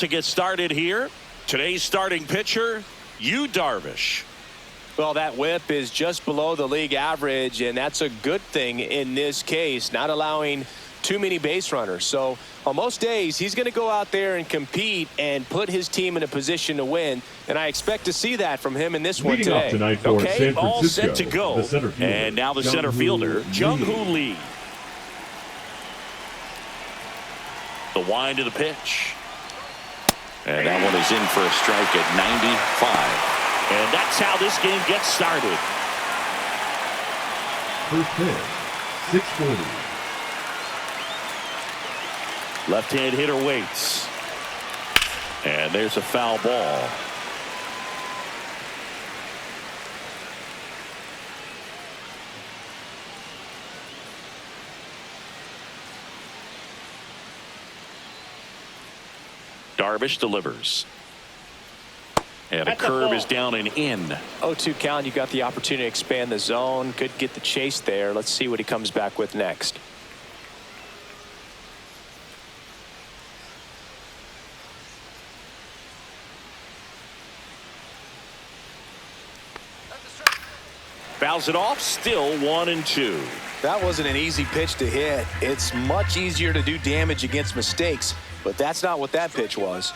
to get started here. Today's starting pitcher, Yu Darvish. Well, that whip is just below the league average, and that's a good thing in this case, not allowing too many base runners. So on most days, he's going to go out there and compete and put his team in a position to win, and I expect to see that from him in this one today. Okay, all set to go. And now the center fielder, Jung-Hoo Lee. The wind of the pitch. And that one is in for a strike at 95. And that's how this game gets started. First pitch, 640. Left-hand hitter waits. And there's a foul ball. Darvish delivers. And a curve is down and in. 0-2 count. You got the opportunity to expand the zone. Could get the chase there. Let's see what he comes back with next. Fouls it off. Still 1-2. That wasn't an easy pitch to hit. It's much easier to do damage against mistakes, but that's not what that pitch was.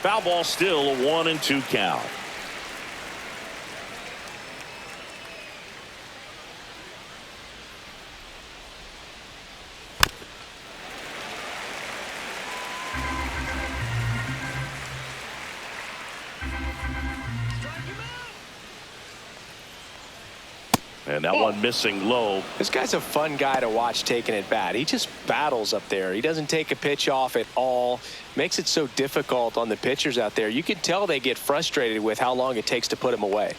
Foul ball, still a 1-2 count. And that one missing low. This guy's a fun guy to watch taking at bat. He just battles up there. He doesn't take a pitch off at all. Makes it so difficult on the pitchers out there. You can tell they get frustrated with how long it takes to put him away.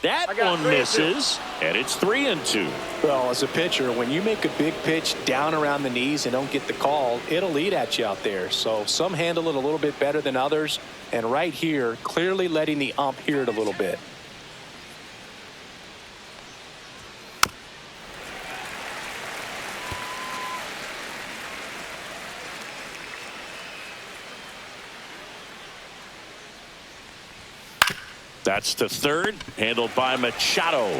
That one misses, and it's 3-2. Well, as a pitcher, when you make a big pitch down around the knees and don't get the call, it'll eat at you out there. So some handle it a little bit better than others. And right here, clearly letting the ump hear it a little bit. That's to third, handled by Machado.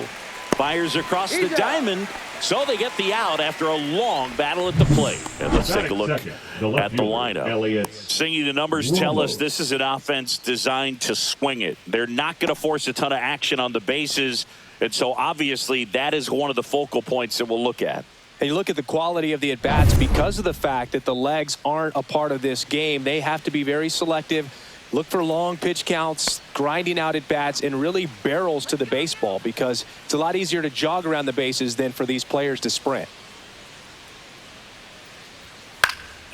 Fires across the diamond, so they get the out after a long battle at the plate. And let's take a look at the lineup. Singing, the numbers tell us this is an offense designed to swing it. They're not going to force a ton of action on the bases, and so obviously that is one of the focal points that we'll look at. And you look at the quality of the at-bats because of the fact that the legs aren't a part of this game. They have to be very selective. Look for long pitch counts, grinding out at bats, and really barrels to the baseball because it's a lot easier to jog around the bases than for these players to sprint.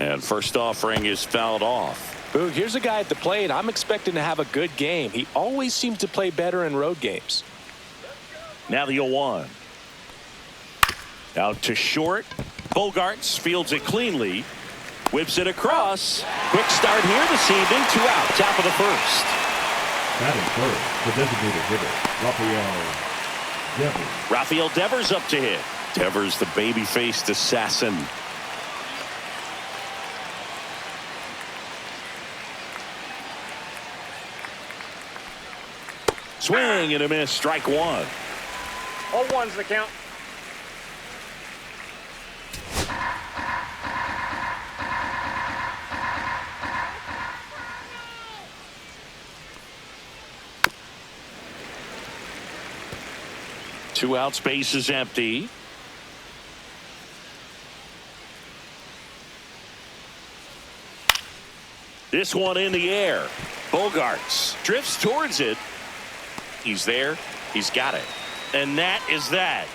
And first offering is fouled off. Boog, here's a guy at the plate. I'm expecting to have a good game. He always seems to play better in road games. Now the 0-1. Out to short. Bogarts fields it cleanly. Whips it across. Quick start here this evening. 2 out. Top of the first. Batting first, the designated hitter, Rafael Devers up to hit. Devers, the baby-faced assassin. Swing and a miss. Strike one. 0-1's the count. Two out, space is empty. This one in the air. Bogarts drifts towards it. He's there. He's got it. And that is that.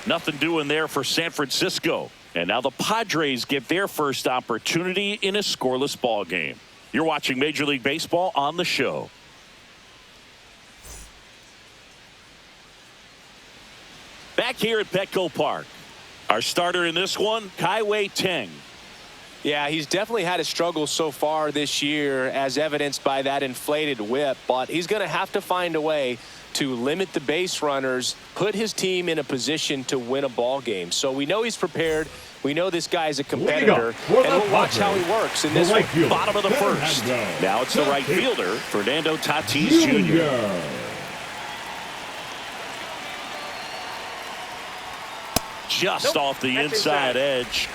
Nothing doing there for San Francisco. And now the Padres get their first opportunity in a scoreless ball game. You're watching Major League Baseball on the show. Back here at Petco Park. Our starter in this one, Kai Wei Teng. Yeah, he's definitely had a struggle so far this year, as evidenced by that inflated whip, but he's going to have to find a way to limit the base runners, put his team in a position to win a ball game. So we know he's prepared. We know this guy's a competitor, and we'll watch how he works in this one. Bottom of the first. Now it's the right fielder, Fernando Tatis Jr. Just off the inside edge.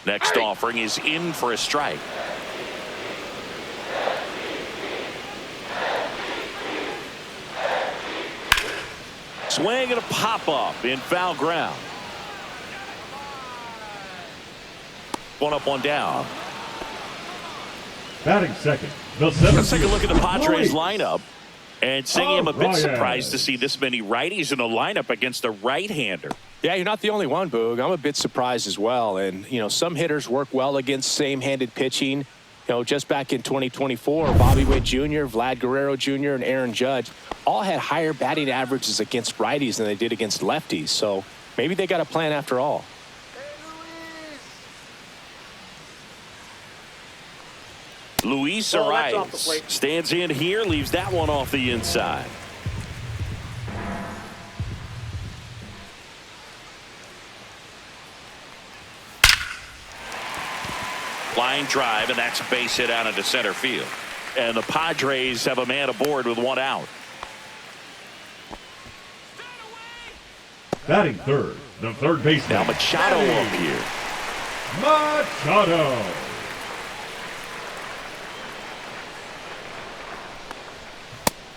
Next offering is in for a strike. Swing and a pop-up in foul ground. One up, one down. Batting second, the 7th. Let's take a look at the Padres lineup. And saying I'm a bit surprised to see this many righties in a lineup against a right-hander. Yeah, you're not the only one, Boog. I'm a bit surprised as well. And, you know, some hitters work well against same-handed pitching. You know, just back in 2024, Bobby Witt Jr., Vlad Guerrero Jr., and Aaron Judge all had higher batting averages against righties than they did against lefties. So maybe they got a plan after all. Luis arrives, stands in here, leaves that one off the inside. Line drive, and that's a base hit out into center field. And the Padres have a man aboard with one out. Batting third, the third baseman. Now Machado up here. Machado.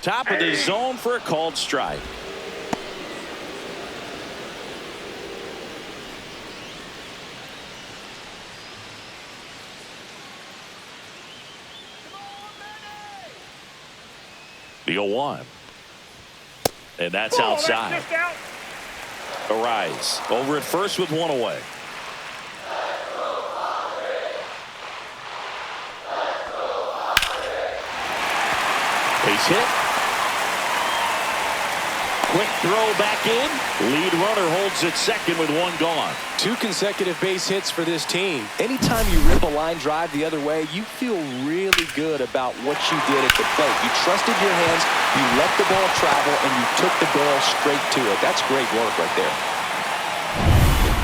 Top of the zone for a called strike. The 0-1. And that's outside. Arise over at first with one away. Base hit. Quick throw back in. Lead runner holds at second with one gone. 2 consecutive base hits for this team. Anytime you rip a line drive the other way, you feel really good about what you did at the plate. You trusted your hands, you let the ball travel, and you took the ball straight to it. That's great work right there.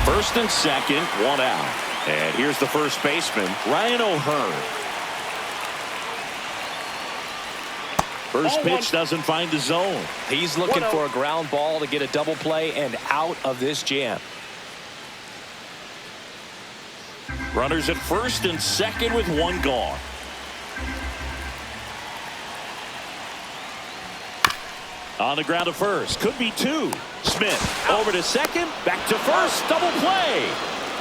First and second, one out. And here's the first baseman, Ryan O'Hearn. First pitch doesn't find the zone. He's looking for a ground ball to get a double play and out of this jam. Runners at first and second with one gone. On the ground to first. Could be 2. Smith over to second. Back to first. Double play.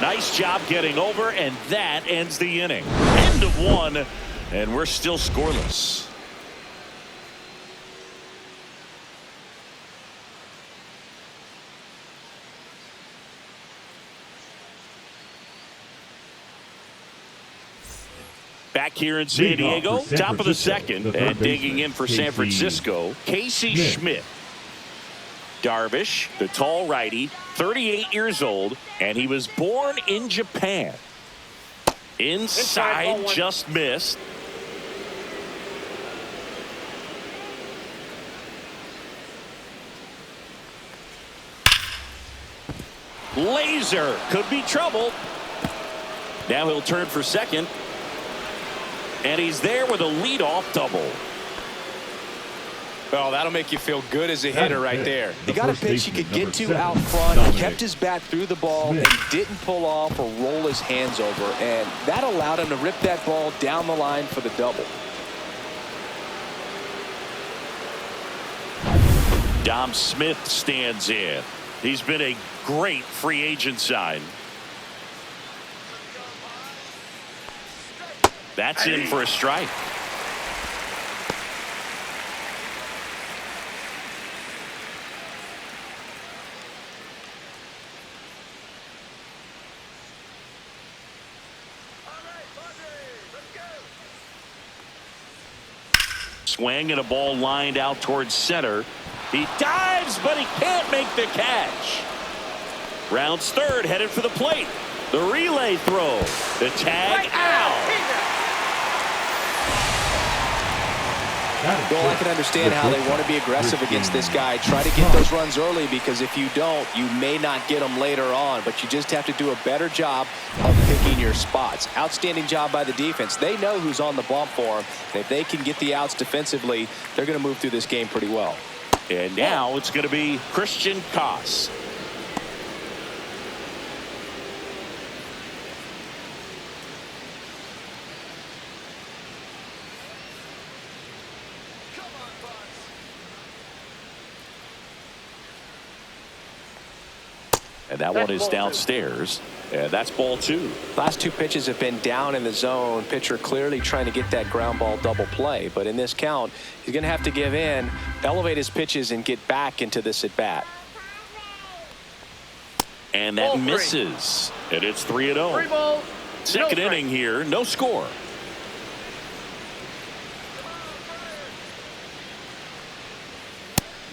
Nice job getting over, and that ends the inning. End of 1, and we're still scoreless. Back here in San Diego, top of the second, and digging in for San Francisco, Casey Schmidt. Darvish, the tall righty, 38 years old, and he was born in Japan. Inside, just missed. Laser could be trouble. Now he'll turn for second. And he's there with a leadoff double. Well, that'll make you feel good as a hitter right there. He got a pitch he could get to out front. He kept his bat through the ball and didn't pull off or roll his hands over. And that allowed him to rip that ball down the line for the double. Dom Smith stands in. He's been a great free agent sign. That's in for a strike. Swing and a ball lined out towards center. He dives, but he can't make the catch. Rounds third, headed for the plate. The relay throw. The tag out. Well, I can understand how they want to be aggressive against this guy. Try to get those runs early, because if you don't, you may not get them later on. But you just have to do a better job of picking your spots. Outstanding job by the defense. They know who's on the bump for them. And if they can get the outs defensively, they're going to move through this game pretty well. And now it's going to be Christian Koss. And that one is downstairs. And that's ball 2. Last 2 pitches have been down in the zone. Pitcher clearly trying to get that ground ball double play. But in this count, he's going to have to give in, elevate his pitches, and get back into this at bat. And that misses. And it's 3-0. Second inning here, no score.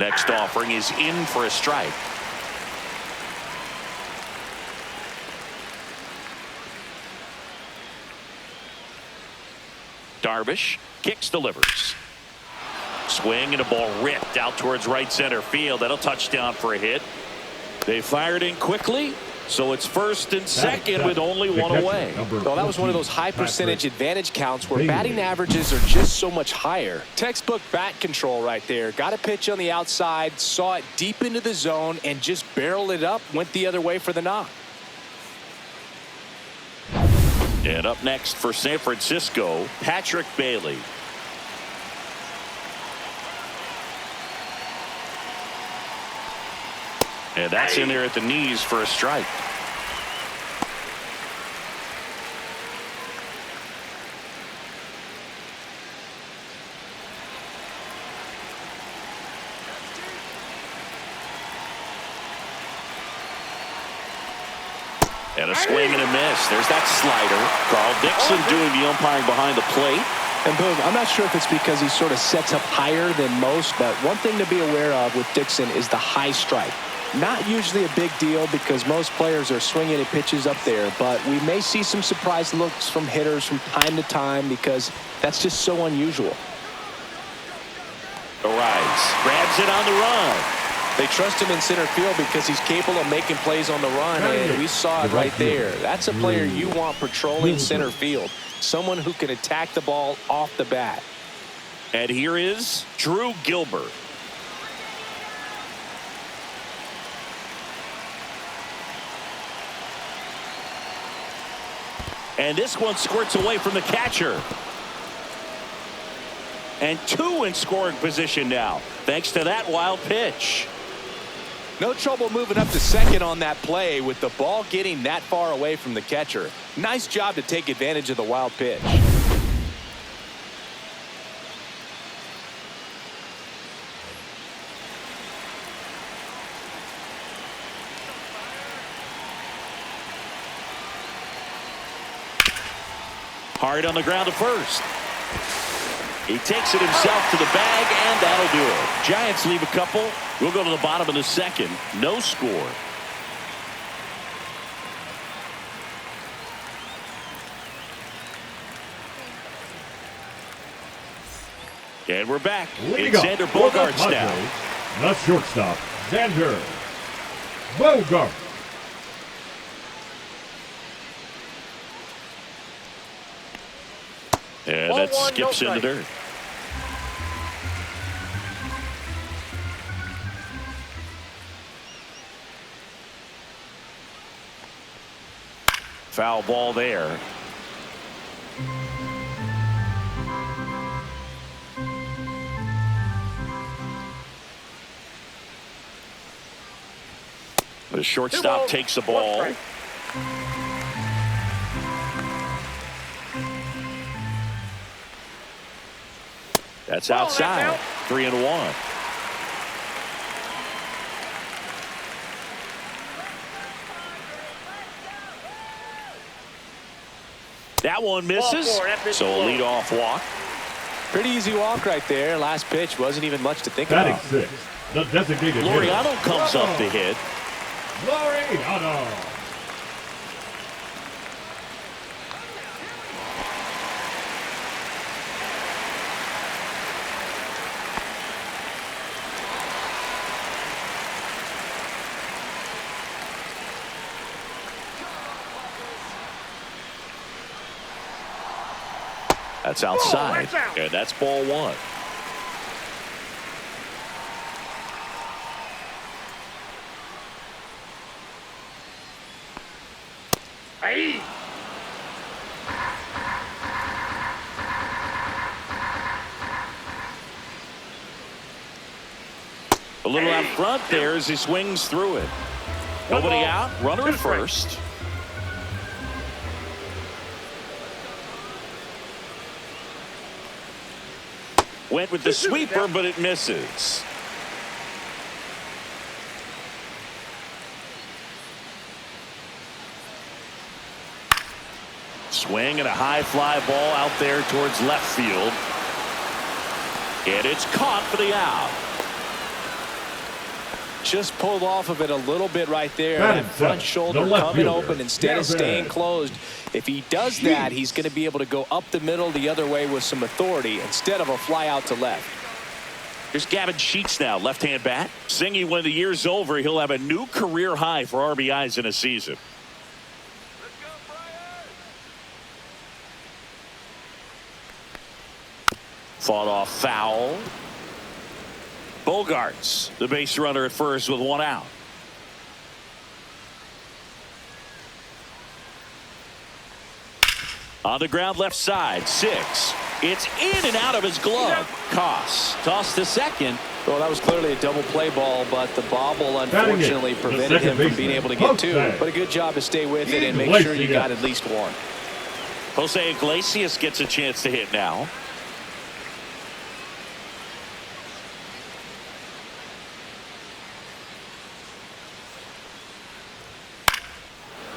Next offering is in for a strike. Darvish kicks, delivers. Swing and a ball ripped out towards right center field. That'll touchdown for a hit. They fired in quickly, so it's first and second with only one away. Well, that was one of those high percentage advantage counts where batting averages are just so much higher. Textbook bat control right there. Got a pitch on the outside, saw it deep into the zone, and just barreled it up, went the other way for the knock. And up next for San Francisco, Patrick Bailey. And that's in there at the knees for a strike. And a swing and a miss. There's that slider. Carl Dixon doing the umpiring behind the plate. And boom, I'm not sure if it's because he sort of sets up higher than most, but one thing to be aware of with Dixon is the high strike. Not usually a big deal because most players are swinging at pitches up there, but we may see some surprise looks from hitters from time to time because that's just so unusual. Arise, grabs it on the run. They trust him in center field because he's capable of making plays on the run, and we saw it right there. That's a player you want patrolling center field. Someone who can attack the ball off the bat. And here is Drew Gilbert. And this one squirts away from the catcher. And 2 in scoring position now, thanks to that wild pitch. No trouble moving up to second on that play with the ball getting that far away from the catcher. Nice job to take advantage of the wild pitch. Hard on the ground to first. He takes it himself to the bag, and that'll do it. Giants leave a couple. We'll go to the bottom of the second. No score. And we're back. It's Xander Bogaerts now. The shortstop, Xander Bogaerts. And that skips in the dirt. Foul ball there. The shortstop takes the ball. That's outside. 3-1. That one misses. So a leadoff walk. Pretty easy walk right there. Last pitch wasn't even much to think Batting about. six, the designated Laureano hitter. comes up to hit. Laureano. That's outside, and that's ball one. Hey. A little out front there as he swings through it. Nobody out, runner at first. Went with the sweeper, but it misses. Swing and a high fly ball out there towards left field. And it's caught for the out. Just pulled off of it a little bit right there. Batting That front seven, shoulder the left coming fielder, open instead of staying Gavin. closed. If he does that, he's going to be able to go up the middle the other way with some authority instead of a fly out to left. Here's Gavin Sheets now, left-hand bat. Singy, when the year's over, he'll have a new career high for RBIs in a season. Fought off foul. Bogarts, the base runner at first with one out. On the ground left side, 6. It's in and out of his glove. Koss tossed to second. Well, that was clearly a double play ball, but the bobble Batting unfortunately it, the prevented him second from being able to baseman, get two. Jose. But a good job to stay with it and make sure you got at least one. Jose Iglesias gets a chance to hit now.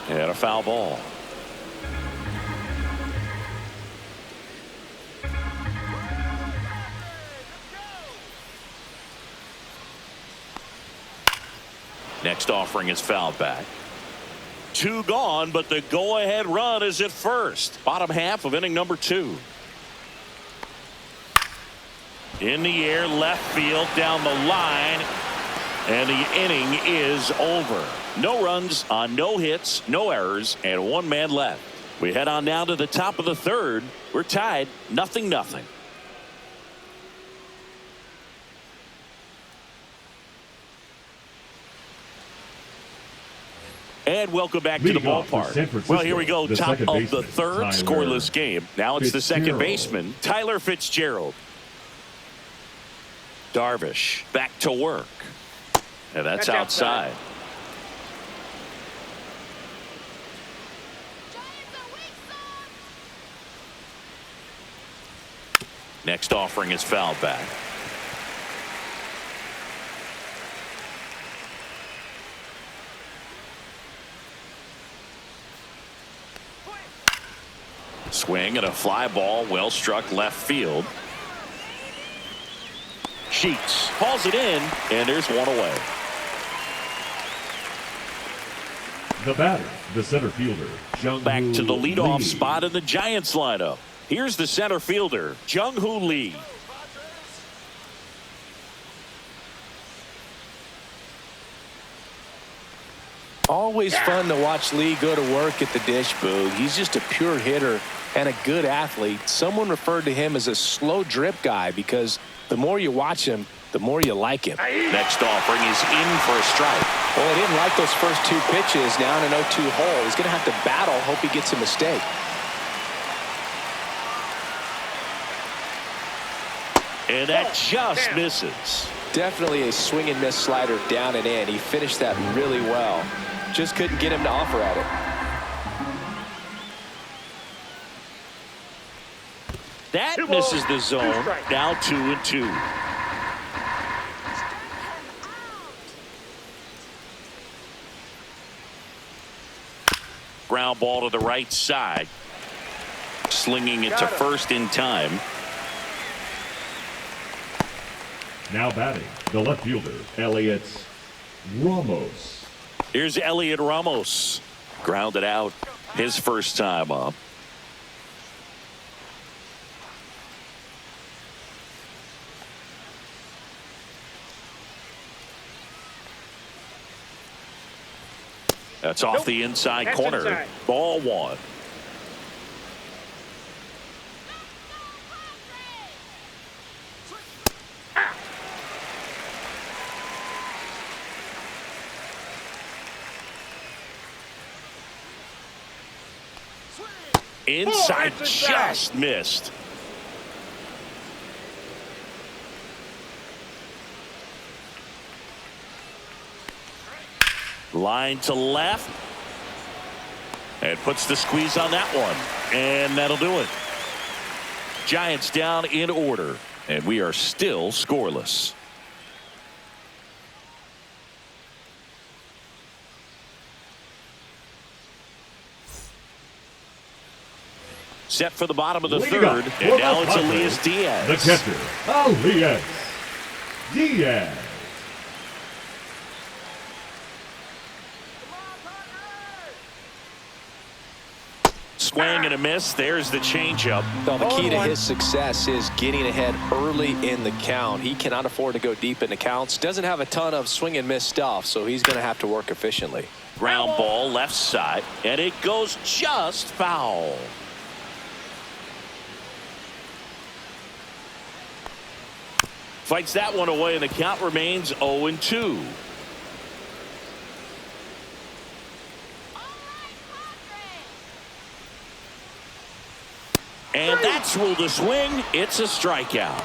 And a foul ball. Next offering is fouled back. 2 gone, but the go-ahead run is at first. Bottom half of inning number 2. In the air, left field, down the line, and the inning is over. No runs on no hits, no errors, and 1 man left. We head on down to the top of the 3rd. We're tied, 0-0. And welcome back to the Leading off for San ballpark. Francisco, Well, here we go. the Top second of baseman, the 3rd, Tyler scoreless game. Now it's the second Fitzgerald. baseman, Tyler Fitzgerald. Darvish back to work. And that's outside. Next offering is fouled back. Swing and a fly ball, well struck left field. Sheets hauls it in, and there's one away. The batter, the center fielder, Back to the leadoff Lee. spot in the Giants lineup. Here's the center fielder, Jung-Hoo Lee. Always fun to watch Lee go to work at the dish, Boog. He's just a pure hitter and a good athlete. Someone referred to him as a slow drip guy because the more you watch him, the more you like him. Next offering is in for a strike. Well, he didn't like those first 2 pitches down an 0-2 hole. He's going to have to battle, hope he gets a mistake. And that just misses. Definitely a swing and miss slider down and in. He finished that really well. Just couldn't get him to offer at it. That misses the zone. Now 2-2. Ground ball to the right side. Slinging it to first in time. Now batting, the left fielder, Elliot Ramos. Here's Elliot Ramos. Grounded out his first time up. That's off the inside That's corner. inside. Ball one. Inside, that's inside. just missed. Line to left. And puts the squeeze on that one. And that'll do it. Giants down in order. And we are still scoreless. Set for the bottom of the Leading third. up And for now the it's Padres, Elias Diaz. The catcher, Elias Diaz. Swing and a miss. There's the changeup. Well, the key to 0-1. his success is getting ahead early in the count. He cannot afford to go deep in the counts. Doesn't have a ton of swing and miss stuff, so he's going to have to work efficiently. Ground ball left side. And it goes just foul. Fights that one away, and the count remains 0-2. And that's ruled a swing. It's a strikeout.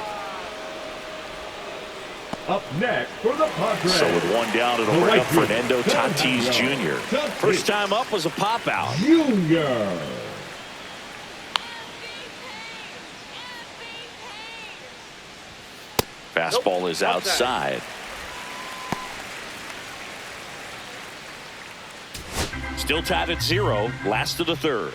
Up next for the Padres. So with one down, it'll The bring right up Fernando fielder, Tatis Fernando Jr. Tatis First time up was a pop out. Junior. Fastball is outside. Still tied at 0. Last of the third.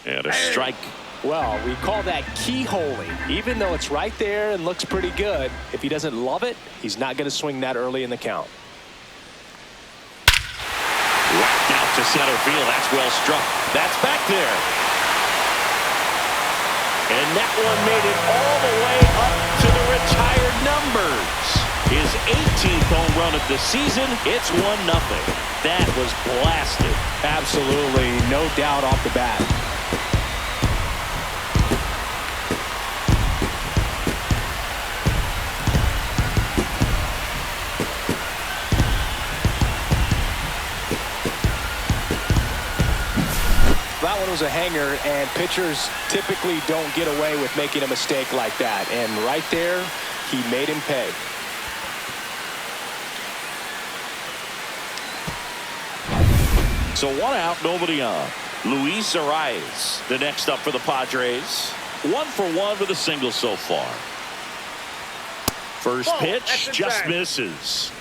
And a strike. Well, we call that keyholing. Even though it's right there and looks pretty good, if he doesn't love it, he's not going to swing that early in the count. Rocked out to center field. That's well struck. That's back there. And that one made it all the way up to the retired numbers. His 18th home run of the season. It's 1-0. That was blasted. Absolutely, no doubt off the bat. That one was a hanger, and pitchers typically don't get away with making a mistake like that. And right there, he made him pay. So 1 out, nobody on. Luis Arias, the next up for the Padres. 1 for 1 with a single so far. First Ball, pitch that's just inside. misses.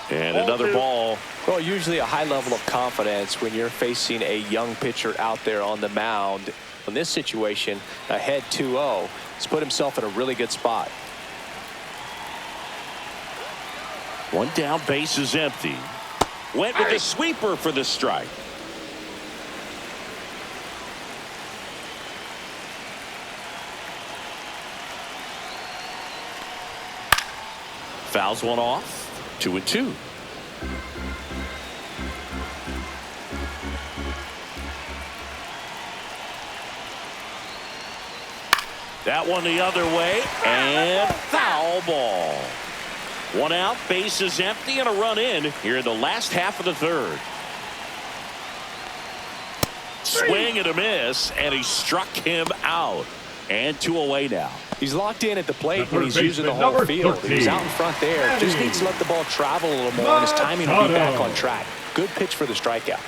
And another ball. Well, usually a high level of confidence when you're facing a young pitcher out there on the mound. In this situation, ahead 2-0, he's put himself in a really good spot. 1 down, base is empty. Went with the sweeper for the strike. Fouls one off. 2-2. That one the other way, and foul ball. 1 out, base is empty, and a run in here in the last half of the third. Swing and a miss, and he struck him out. And 2 away now. He's locked in at the plate The when he's third using the baseman, whole number field. 13. He's out in front there. Just needs to let the ball travel a little more, and his timing will be back on track. Good pitch for the strikeout.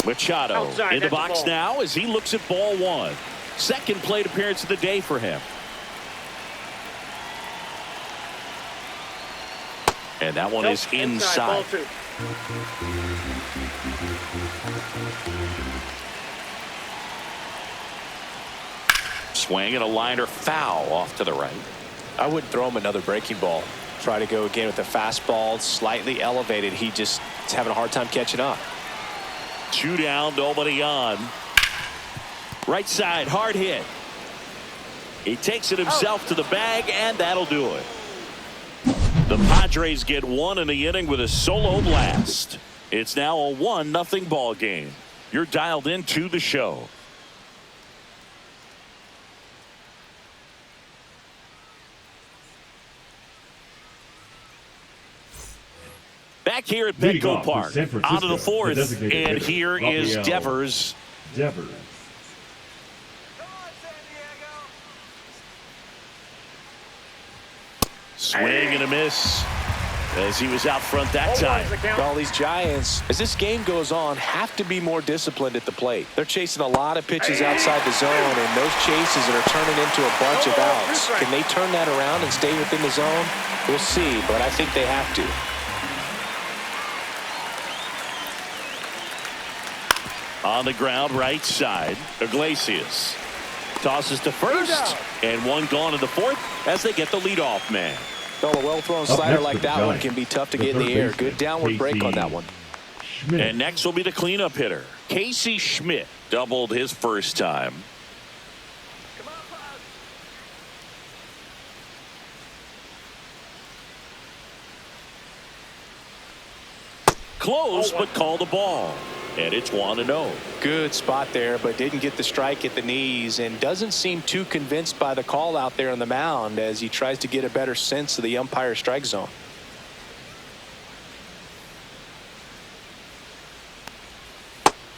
Machado Outside, in the that's a box ball. now as he looks at ball one. Second plate appearance of the day for him. And that one is inside. Ball two. Swing and a liner foul off to the right. I wouldn't throw him another breaking ball. Try to go again with the fastball, slightly elevated. He just is having a hard time catching up. 2 down, nobody on. Right side, hard hit. He takes it himself to the bag, and that'll do it. The Padres get one in the inning with a solo blast. It's now a 1-0 ball game. You're dialed into the show. Back here at Leading Petco off with Park, San Francisco, out of the fourth, the designated and hitter, here is Rafael Devers. Devers. Swing and a miss as he was out front that time. Well, these Giants, as this game goes on, have to be more disciplined at the plate. They're chasing a lot of pitches outside the zone, and those chases are turning into a bunch of outs. Can they turn that around and stay within the zone? We'll see, but I think they have to. On the ground, right side, Iglesias tosses to first, and one gone in the fourth as they get the leadoff man. Well, a well-thrown slider like that one can be tough to get in the air. Good downward break on that one. Schmidt. And next will be the cleanup hitter. Casey Schmidt doubled his first time. Close, but called a ball. And it's 1-0. Good spot there, but didn't get the strike at the knees and doesn't seem too convinced by the call out there on the mound as he tries to get a better sense of the umpire strike zone.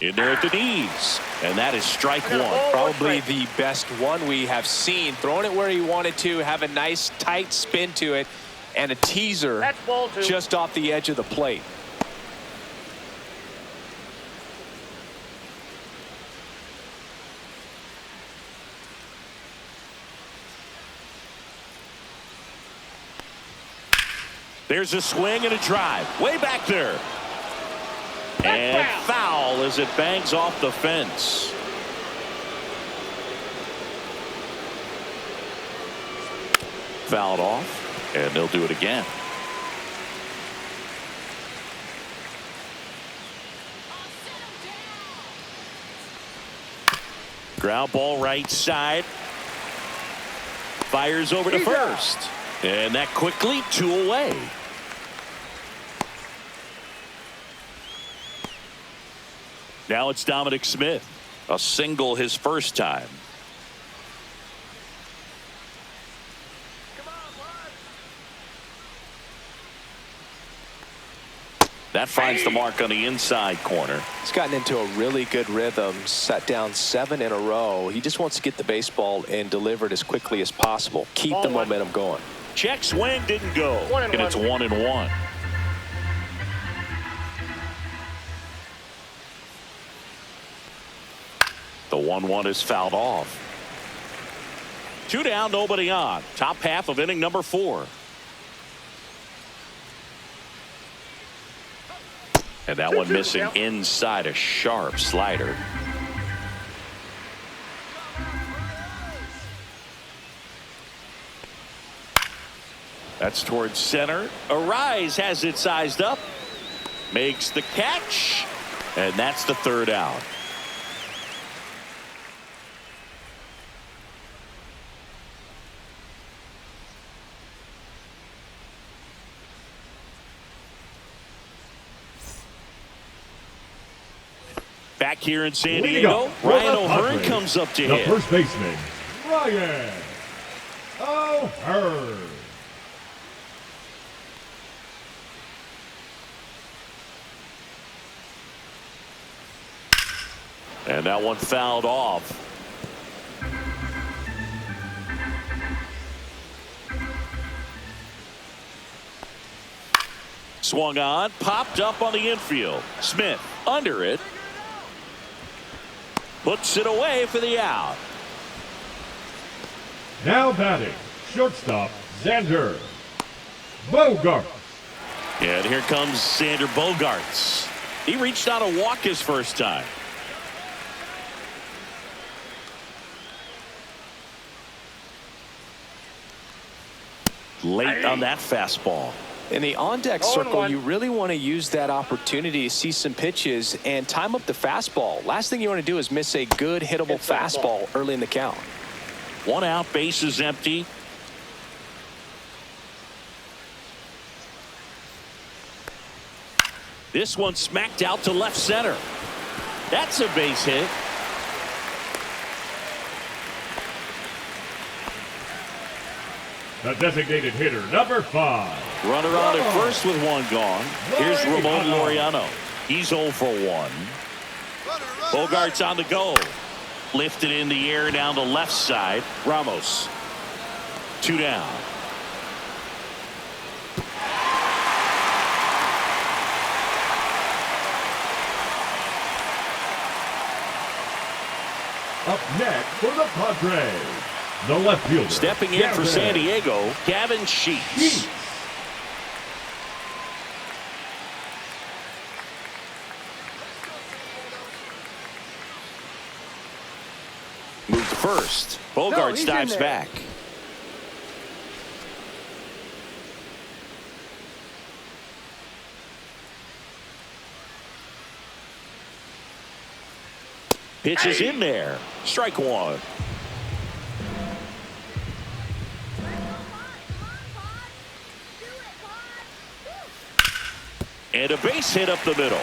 In there at the knees. And that is strike one. Probably the best one we have seen. Throwing it where he wanted to, have a nice tight spin to it, and a teaser That's ball two. just off the edge of the plate. There's a swing and a drive. Way back there. And foul as it bangs off the fence. Fouled off, and they'll do it again. Ground ball right side. Fires over to first. And that quickly 2 away. Now it's Dominic Smith. A single his first time. That finds the mark on the inside corner. He's gotten into a really good rhythm, set down 7 in a row. He just wants to get the baseball and deliver it as quickly as possible. Keep the momentum going. Check swing didn't go. And it's 1-1. The 1-1 is fouled off. 2 down, nobody on. Top half of inning number 4. And that one missing inside, a sharp slider. That's towards center. Arise has it sized up. Makes the catch. And that's the 3rd out. Back here in San Diego, Ryan O'Hearn comes up to the hit. first baseman, Ryan O'Hearn. And that one fouled off. Swung on, popped up on the infield. Smith under it. Puts it away for the out. Now batting, shortstop, Xander Bogaerts. And here comes Xander Bogaerts. He reached out a walk his first time. Late on that fastball. In the on-deck circle, you really want to use that opportunity to see some pitches and time up the fastball. Last thing you want to do is miss a good hittable fastball early in the count. 1 out, base is empty. This one smacked out to left center. That's a base hit. The designated hitter, number 5. Runner on at first with 1 gone. Here's Ramon Laureano. He's 0 for 1. Bogaerts on the go. Lifted in the air down the left side. Ramos. 2 down. Up next for the Padres, the left fielder. Stepping in for San Diego, Gavin Sheets. Moved first. Bogaerts dives back. Pitch is in there. Strike 1. And a base hit up the middle.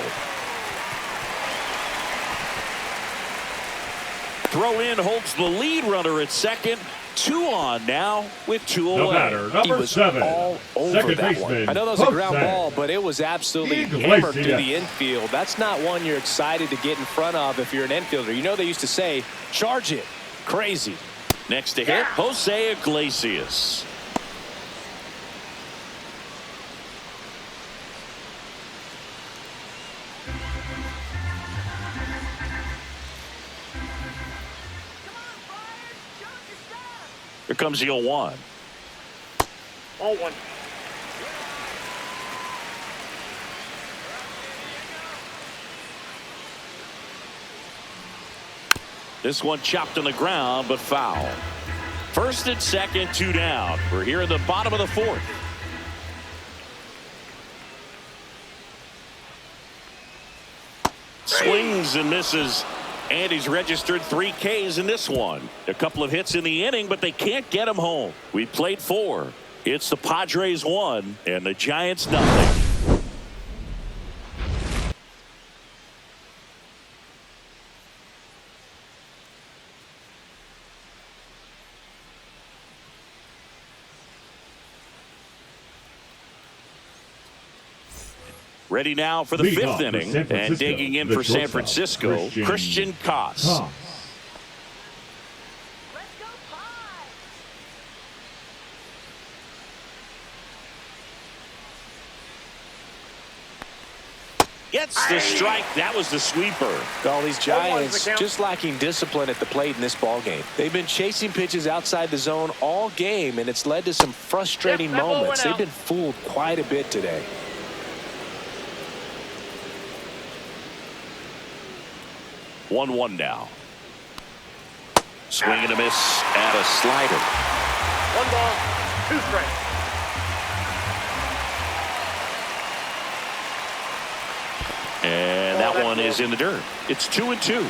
Throw in holds the lead runner at second. 2 on now with 2 away. The batter, number 7, all over second that baseman. one. I know that was a ground ball, but it was absolutely hammered through the infield. That's not one you're excited to get in front of if you're an infielder. You know they used to say, charge it. Crazy. Next to hit, Jose Iglesias. Here comes the 0-1. 0-1. This one chopped on the ground, but foul. First and second, 2 down. We're here in the bottom of the 4th. Swings and misses. And he's registered 3 Ks in this one. A couple of hits in the inning, but they can't get him home. We played 4. It's the Padres 1 and the Giants nothing. Ready now for the 5th inning, and digging in for San Francisco, Christian Koss. Gets the strike. That was the sweeper. All these Giants just lacking discipline at the plate in this ball game. They've been chasing pitches outside the zone all game, and it's led to some frustrating moments. They've been fooled quite a bit today. One now. Swing and a miss at a slider. 1 ball, 2 strikes. And that one is in the dirt. It's 2-2.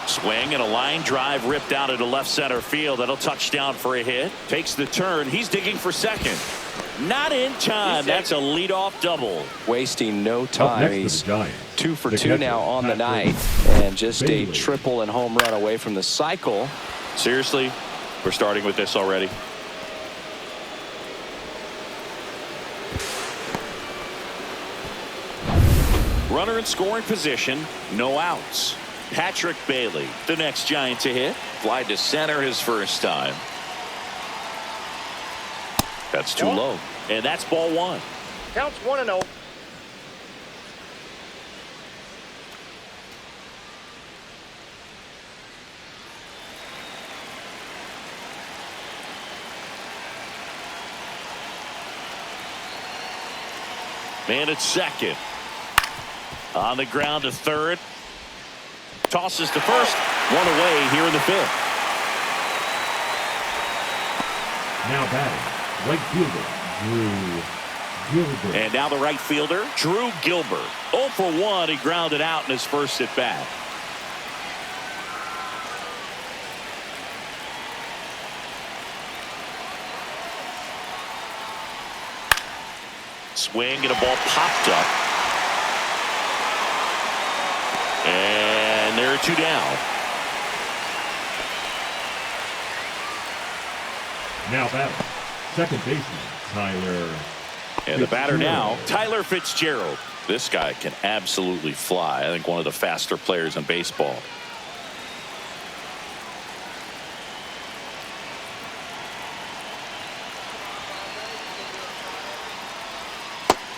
Swing and a line drive ripped out into left center field. That'll touch down for a hit. Takes the turn. He's digging for second. Not in time. That's a leadoff double. Wasting no time. He's 2 for 2 now on the night, and just a triple and home run away from the cycle. Seriously, we're starting with this already. Runner in scoring position, no outs. Patrick Bailey, the next Giant to hit. Fly to center his first time. That's too low. And that's ball 1. Counts 1-0. Man at second. On the ground to third. Tosses to first. One away here in the fifth. Now batting, right fielder, Drew Gilbert. And now the right fielder, Drew Gilbert. 0 for 1. He grounded out in his first at bat. Swing and a ball popped up. And there are 2 down. Now batting, second baseman, Tyler. And the batter now, Tyler Fitzgerald. This guy can absolutely fly. I think one of the faster players in baseball.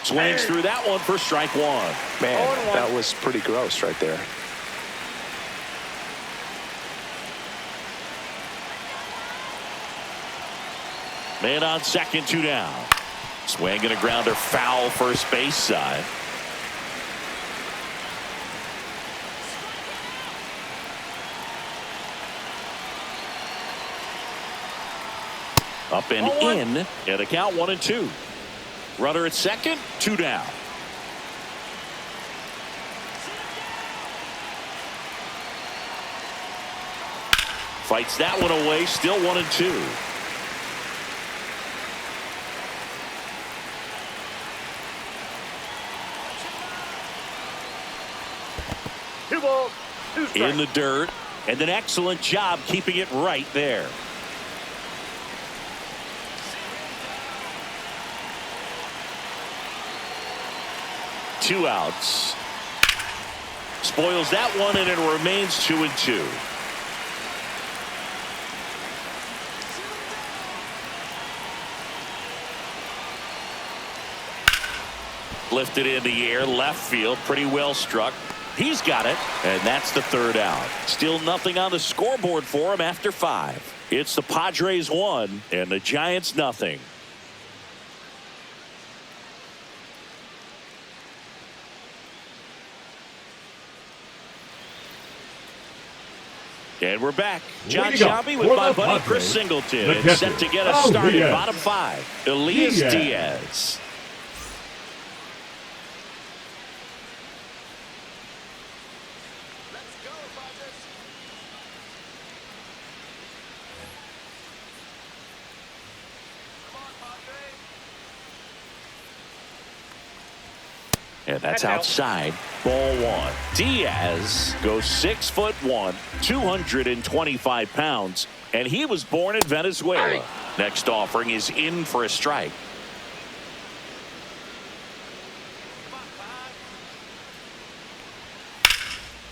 Swings through that one for strike 1. Man, that was pretty gross right there. Man on second, 2 down. Swing and a grounder foul first base side. Up and in, and a count 1-2. Runner at second, 2 down. Fights that one away, still 1-2. Two balls, 2 strikes. In the dirt, and an excellent job keeping it right there. Two outs. Spoils that one, and it remains 2-2. Lifted in the air, left field, pretty well struck. He's got it, and that's the 3rd out. Still nothing on the scoreboard for him after 5. It's the Padres 1 and the Giants nothing. And we're back. John Shelby with my buddy Chris Singleton. And set to get us started. Bottom 5. Elias Diaz. And that's outside. Ball 1. Diaz goes 6'1", 225 pounds, and he was born in Venezuela. Next offering is in for a strike.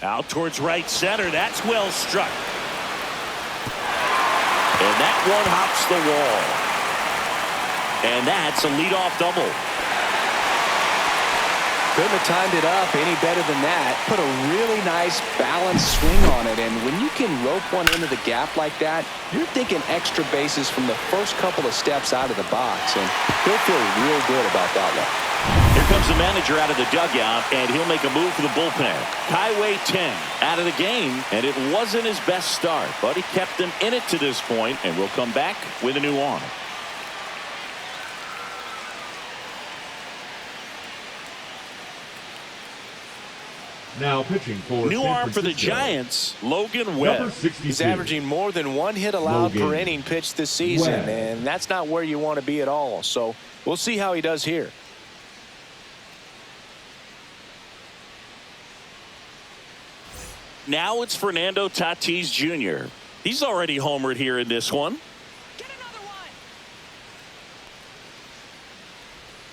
Out towards right center. That's well struck. And that one hops the wall. And that's a leadoff double. Couldn't have timed it up any better than that. Put a really nice balanced swing on it, and when you can rope one into the gap like that, you're thinking extra bases from the first couple of steps out of the box, and he'll feel real good about that one. Here comes the manager out of the dugout, and he'll make a move for the bullpen. Kaiway 10 out of the game, and it wasn't his best start, but he kept them in it to this point, and will come back with a new arm. Now pitching for new San arm for the Francisco, Giants, Logan Webb. number 62. He's averaging more than 1 hit allowed per inning pitched this season, Webb. and that's not where you want to be at all. So we'll see how he does here. Now it's Fernando Tatis Jr. He's already homered here in this one. Get another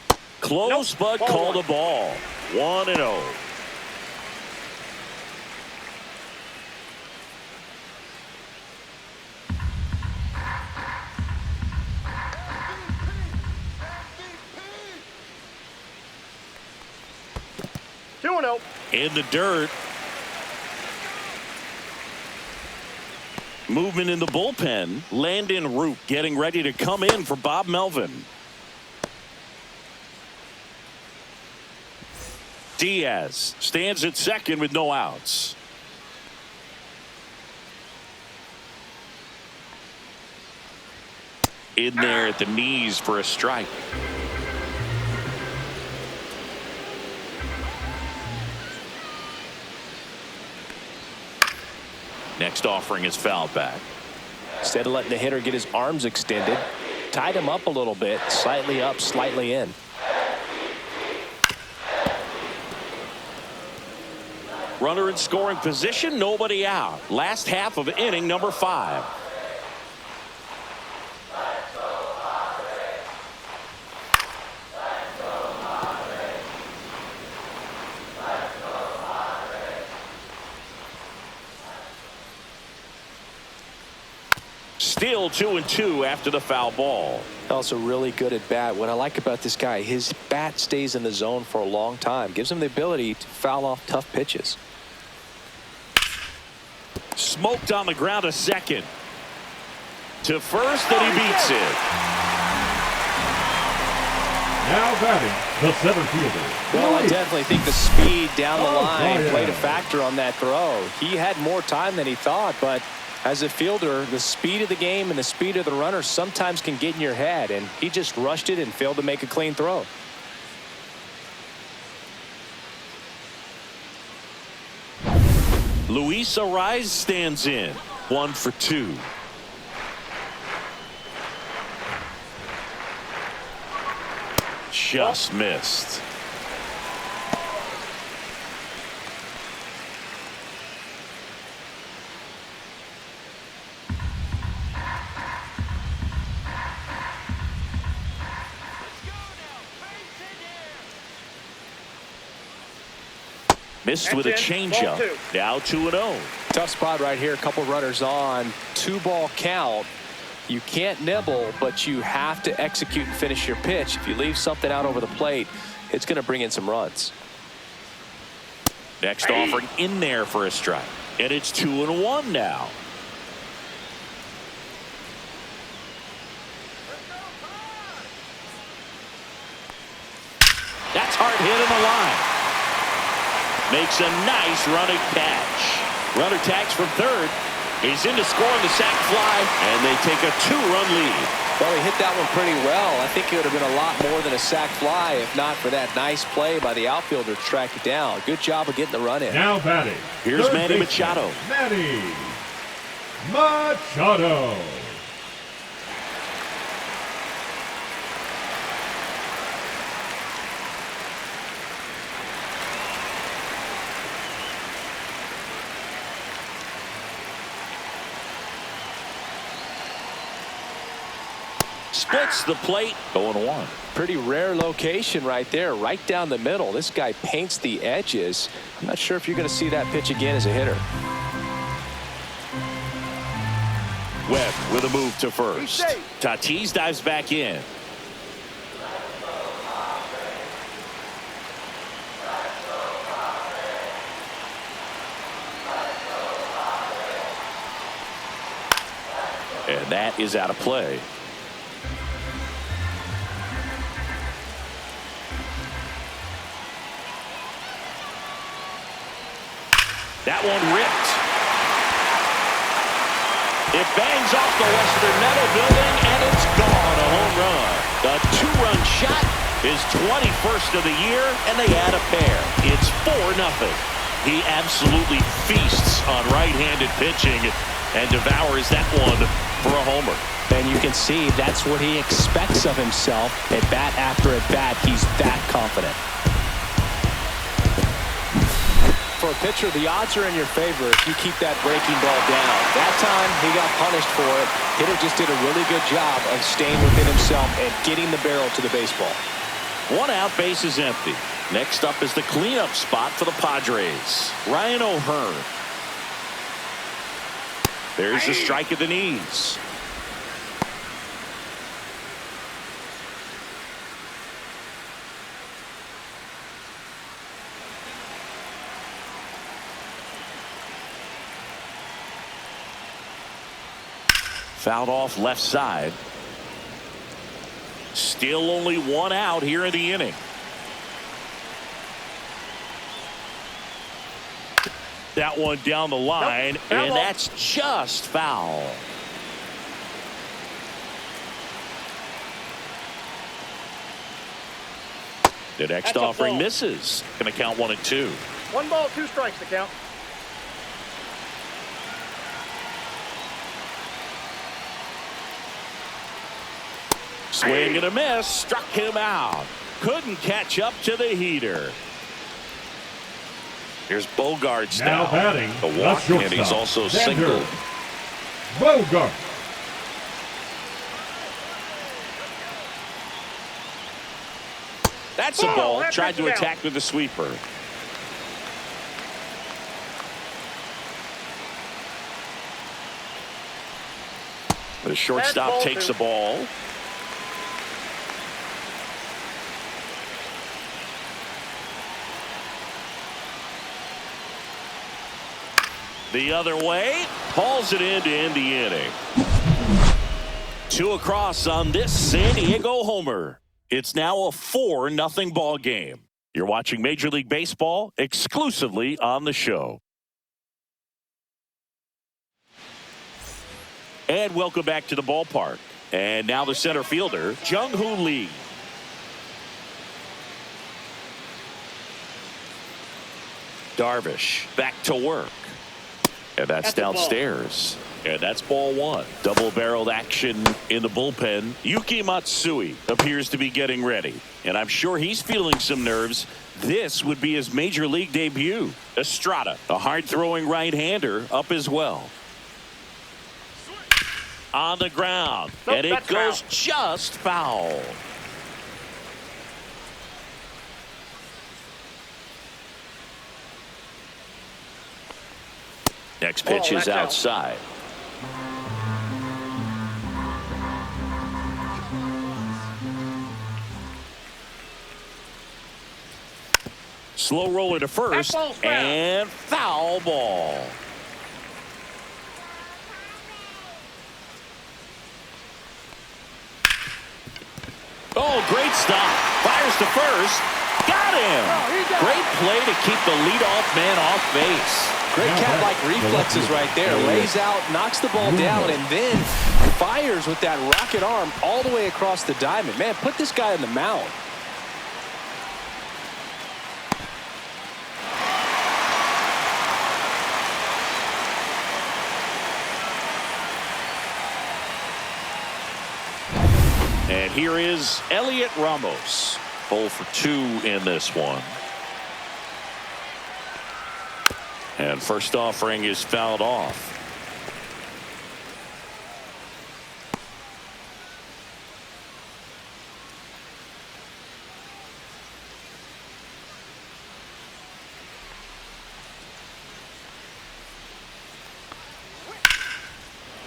one. Close, but called a ball. 1-0. 0. In the dirt. Movement in the bullpen. Landon Root getting ready to come in for Bob Melvin. Diaz stands at second with no outs. In there at the knees for a strike. Next offering is fouled back. Instead of letting the hitter get his arms extended, tied him up a little bit, slightly up, slightly in. Runner in scoring position, nobody out. Last half of inning number 5. Still 2-2 after the foul ball. Also really good at bat. What I like about this guy, his bat stays in the zone for a long time. Gives him the ability to foul off tough pitches. Smoked on the ground to second. To first, and he beats it. Now batting, the center fielder. Well, I definitely think the speed down the line yeah. played a factor on that throw. He had more time than he thought, but as a fielder, the speed of the game and the speed of the runner sometimes can get in your head, and he just rushed it and failed to make a clean throw. Luis Arraez stands in. 1 for 2. Just missed. Missed with a changeup. Now 2-0. Tough spot right here. A couple runners on. 2-ball count. You can't nibble, but you have to execute and finish your pitch. If you leave something out over the plate, it's going to bring in some runs. Next offering in there for a strike. And it's 2-1 now. That's hard hit in the line. Makes a nice running catch. Runner tags from third. He's in to score on the sac fly, and they take a 2-run lead. Well, he hit that one pretty well. I think it would have been a lot more than a sac fly if not for that nice play by the outfielder to track it down. Good job of getting the run in. Now batting. Here's Manny Machado. Manny Machado. Splits the plate. 0-1. Pretty rare location right there, right down the middle. This guy paints the edges. I'm not sure if you're going to see that pitch again as a hitter. Webb with a move to first. Tatis dives back in. And that is out of play. That one ripped. It bangs off the Western Metal Building, and it's gone. A home run. The 2-run shot is 21st of the year, and they add a pair. It's 4-0. He absolutely feasts on right-handed pitching and devours that one for a homer. And you can see that's what he expects of himself. At bat after at bat, he's that confident. For a pitcher, the odds are in your favor if you keep that breaking ball down. That time, he got punished for it. Hitter just did a really good job of staying within himself and getting the barrel to the baseball. 1 out, base is empty. Next up is the cleanup spot for the Padres. Ryan O'Hearn. There's the strike at the knees. Fouled off left side. Still only one out here in the inning. That one down the line, and that's just foul. The next offering misses. Going to count 1-2. 1 ball, 2 strikes to count. Swing and a miss. Struck him out. Couldn't catch up to the heater. Here's Bogarts now. Now batting, The walk, and he's also singled. Bogart. That's a ball. Tried to attack with the sweeper. The shortstop takes the ball. The other way, hauls it in to end the inning. 2 across on this San Diego homer. It's now a 4-0 ball game. You're watching Major League Baseball exclusively on the show. And welcome back to the ballpark. And now the center fielder, Jung-Hoo Lee. Darvish back to work. And that's downstairs. And that's ball 1. Double-barreled action in the bullpen. Yuki Matsui appears to be getting ready. And I'm sure he's feeling some nerves. This would be his major league debut. Estrada, a hard-throwing right-hander, up as well. On the ground. And it goes just foul. Next pitch is outside. Slow roller to first and foul ball. Oh, great stop. Fires to first. Got him. Great play to keep the leadoff man off base. Great cat-like reflexes right there. Lays out, knocks the ball down, and then fires with that rocket arm all the way across the diamond. Man, put this guy in the mound. And here is Elliot Ramos. 0 for 2 in this one. And first offering is fouled off.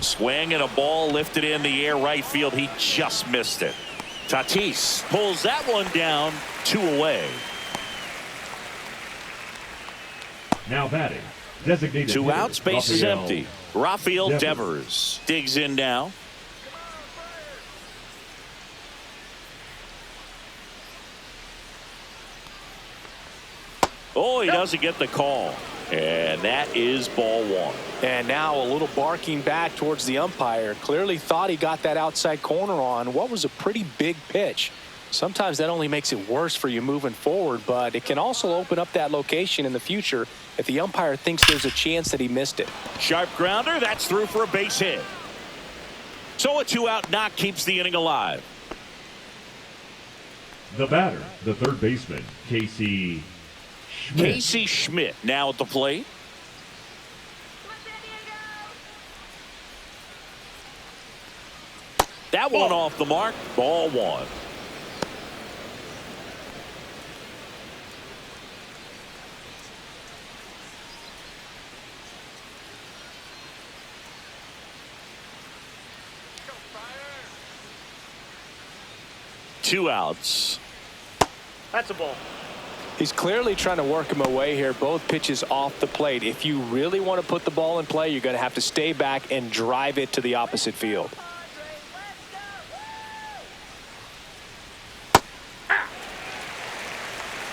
Swing and a ball lifted in the air right field. He just missed it. Tatis pulls that one down, 2 away. Now batting, designated 2 outs, base is Rafael empty. Rafael Devers digs in now. Oh, he doesn't get the call. And that is ball 1. And now a little barking back towards the umpire. Clearly thought he got that outside corner on what was a pretty big pitch. Sometimes that only makes it worse for you moving forward, but it can also open up that location in the future if the umpire thinks there's a chance that he missed it. Sharp grounder, that's through for a base hit. So a 2-out knock keeps the inning alive. The batter, the third baseman, Casey Schmidt. Casey Schmidt now at the plate. That one off the mark. Ball 1. Two outs. That's a ball. He's clearly trying to work him away here. Both pitches off the plate. If you really want to put the ball in play, you're going to have to stay back and drive it to the opposite field.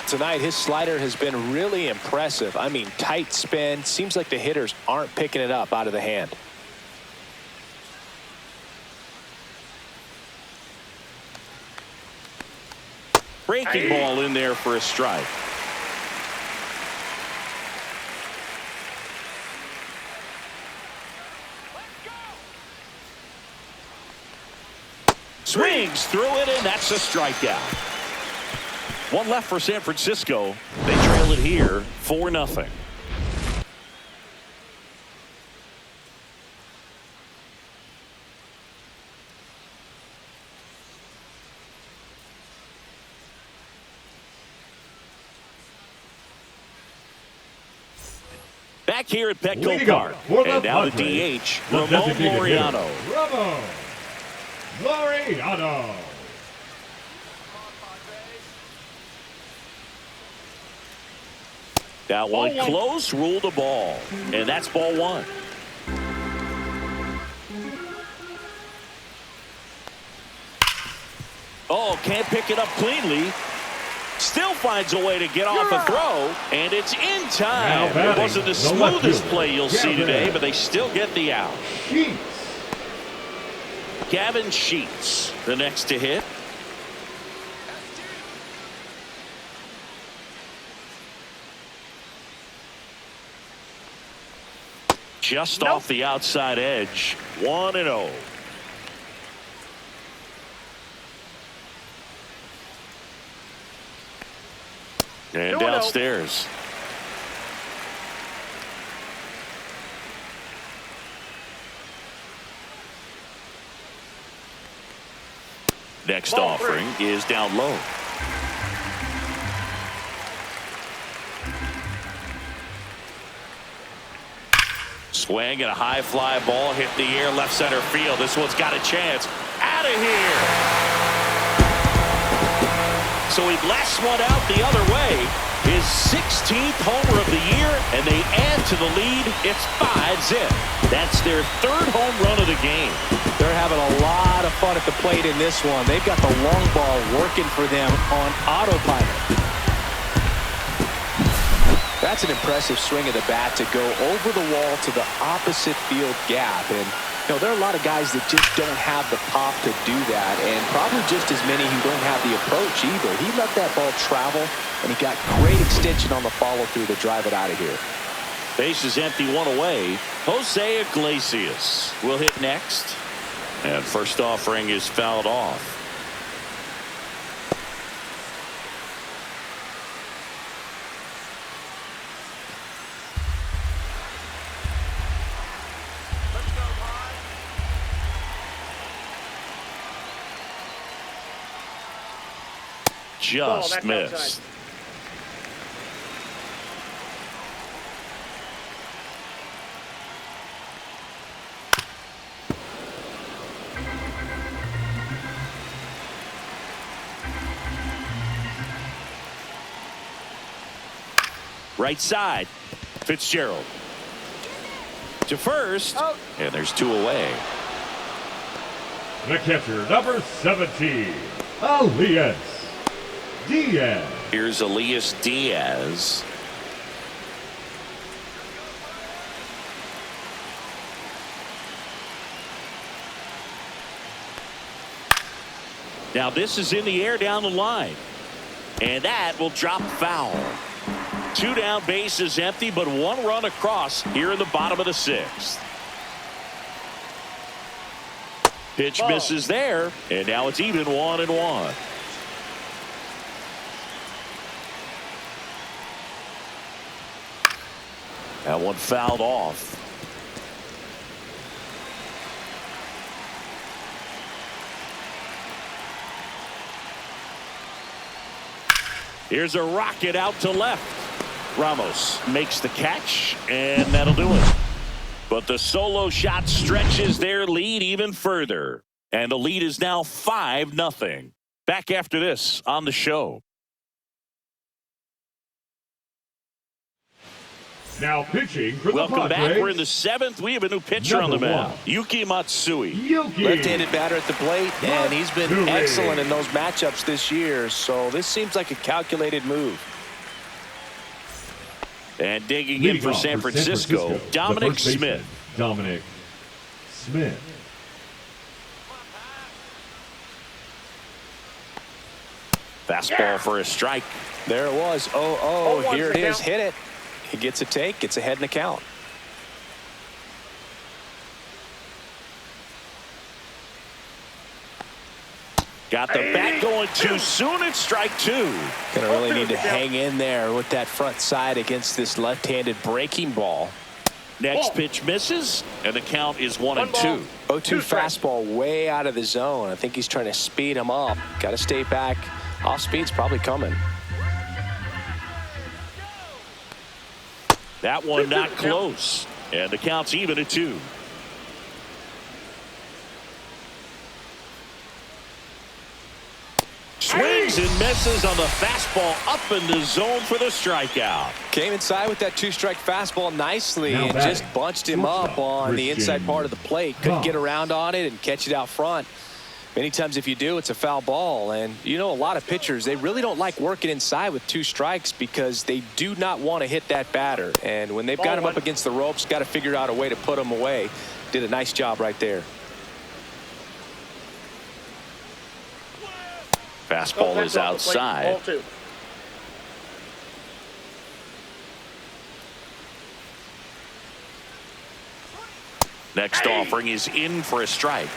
Tonight, his slider has been really impressive. I mean, tight spin. Seems like the hitters aren't picking it up out of the hand. Breaking ball in there for a strike. Swings through it, and that's a strikeout. One left for San Francisco. They trail it here 4-0. Back here at Petco Park. And now the DH, Ramon Laureano. Ramon Laureano. That one close, ruled a ball. And that's ball one. Oh, can't pick it up cleanly. Still finds a way to get off a throw, and it's in time. It wasn't the smoothest play you'll see today, but they still get the out. Gavin Sheets, the next to hit. Just off the outside edge, 1-0. And downstairs. Next offering is down low. Swing and a high fly ball hit the air left center field. This one's got a chance. Out of here. So he blasts one out the other way. His 16th homer of the year, and they add to the lead. It's 5-zip. That's their third home run of the game. They're having a lot of fun at the plate in this one. They've got the long ball working for them on autopilot. That's an impressive swing of the bat to go over the wall to the opposite field gap. And you know, there are a lot of guys that just don't have the pop to do that, and probably just as many who don't have the approach either. He let that ball travel, and he got great extension on the follow-through to drive it out of here. Base is empty, one away. Jose Iglesias will hit next. And first offering is fouled off. Just missed. Outside. Right side. Fitzgerald. To first. Oh. And there's two away. The catcher, number 17, Elias Diaz. Here's Elias Diaz. Now this is in the air down the line. And that will drop foul. Two down, bases empty, but one run across here in the bottom of the sixth. Pitch misses there, and now it's even 1-1. That one fouled off. Here's a rocket out to left. Ramos makes the catch, and that'll do it. But the solo shot stretches their lead even further. And the lead is now 5-0. Back after this on the show. Now pitching for the Welcome back. Padres. We're in the 7th. We have a new pitcher on the mound. Yuki Matsui. Yuki. Left-handed batter at the plate, and he's been Matsui. excellent in those matchups this year. So this seems like a calculated move. And digging Leading in for off San Francisco, the Dominic first baseman, Smith. Dominic Smith. Fastball for a strike. There it was. Oh, 0-1 here it to is. count. Hit it. He gets a take. Gets ahead in the count. Got the bat going too soon. It's strike 2. Gonna really need to hang in there with that front side against this left-handed breaking ball. Next pitch misses, and the count is 1-2. 0-2 Two strikes. fastball way out of the zone. I think he's trying to speed him up. Got to stay back. Off speed's probably coming. That one not close, and the count's even at 2. Swings and misses on the fastball up in the zone for the strikeout. Came inside with that 2-strike fastball nicely Now and batting. just bunched him up on the inside part of the plate. Couldn't get around on it and catch it out front. Many times if you do, it's a foul ball. And you know, a lot of pitchers, they really don't like working inside with 2 strikes because they do not want to hit that batter. And when they've got him up against the ropes, got to figure out a way to put him away. Did a nice job right there. Fastball is outside. Ball 2. Next offering is in for a strike.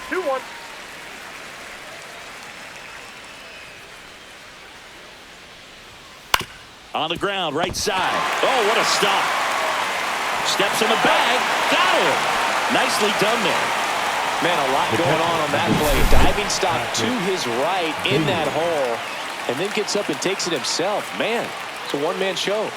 2-1. On the ground, right side. Oh, what a stop. Steps in the bag. Got him. Nicely done there. Man, a lot going on that play. Diving stop to his right in that hole, and then gets up and takes it himself. Man, it's a one-man show.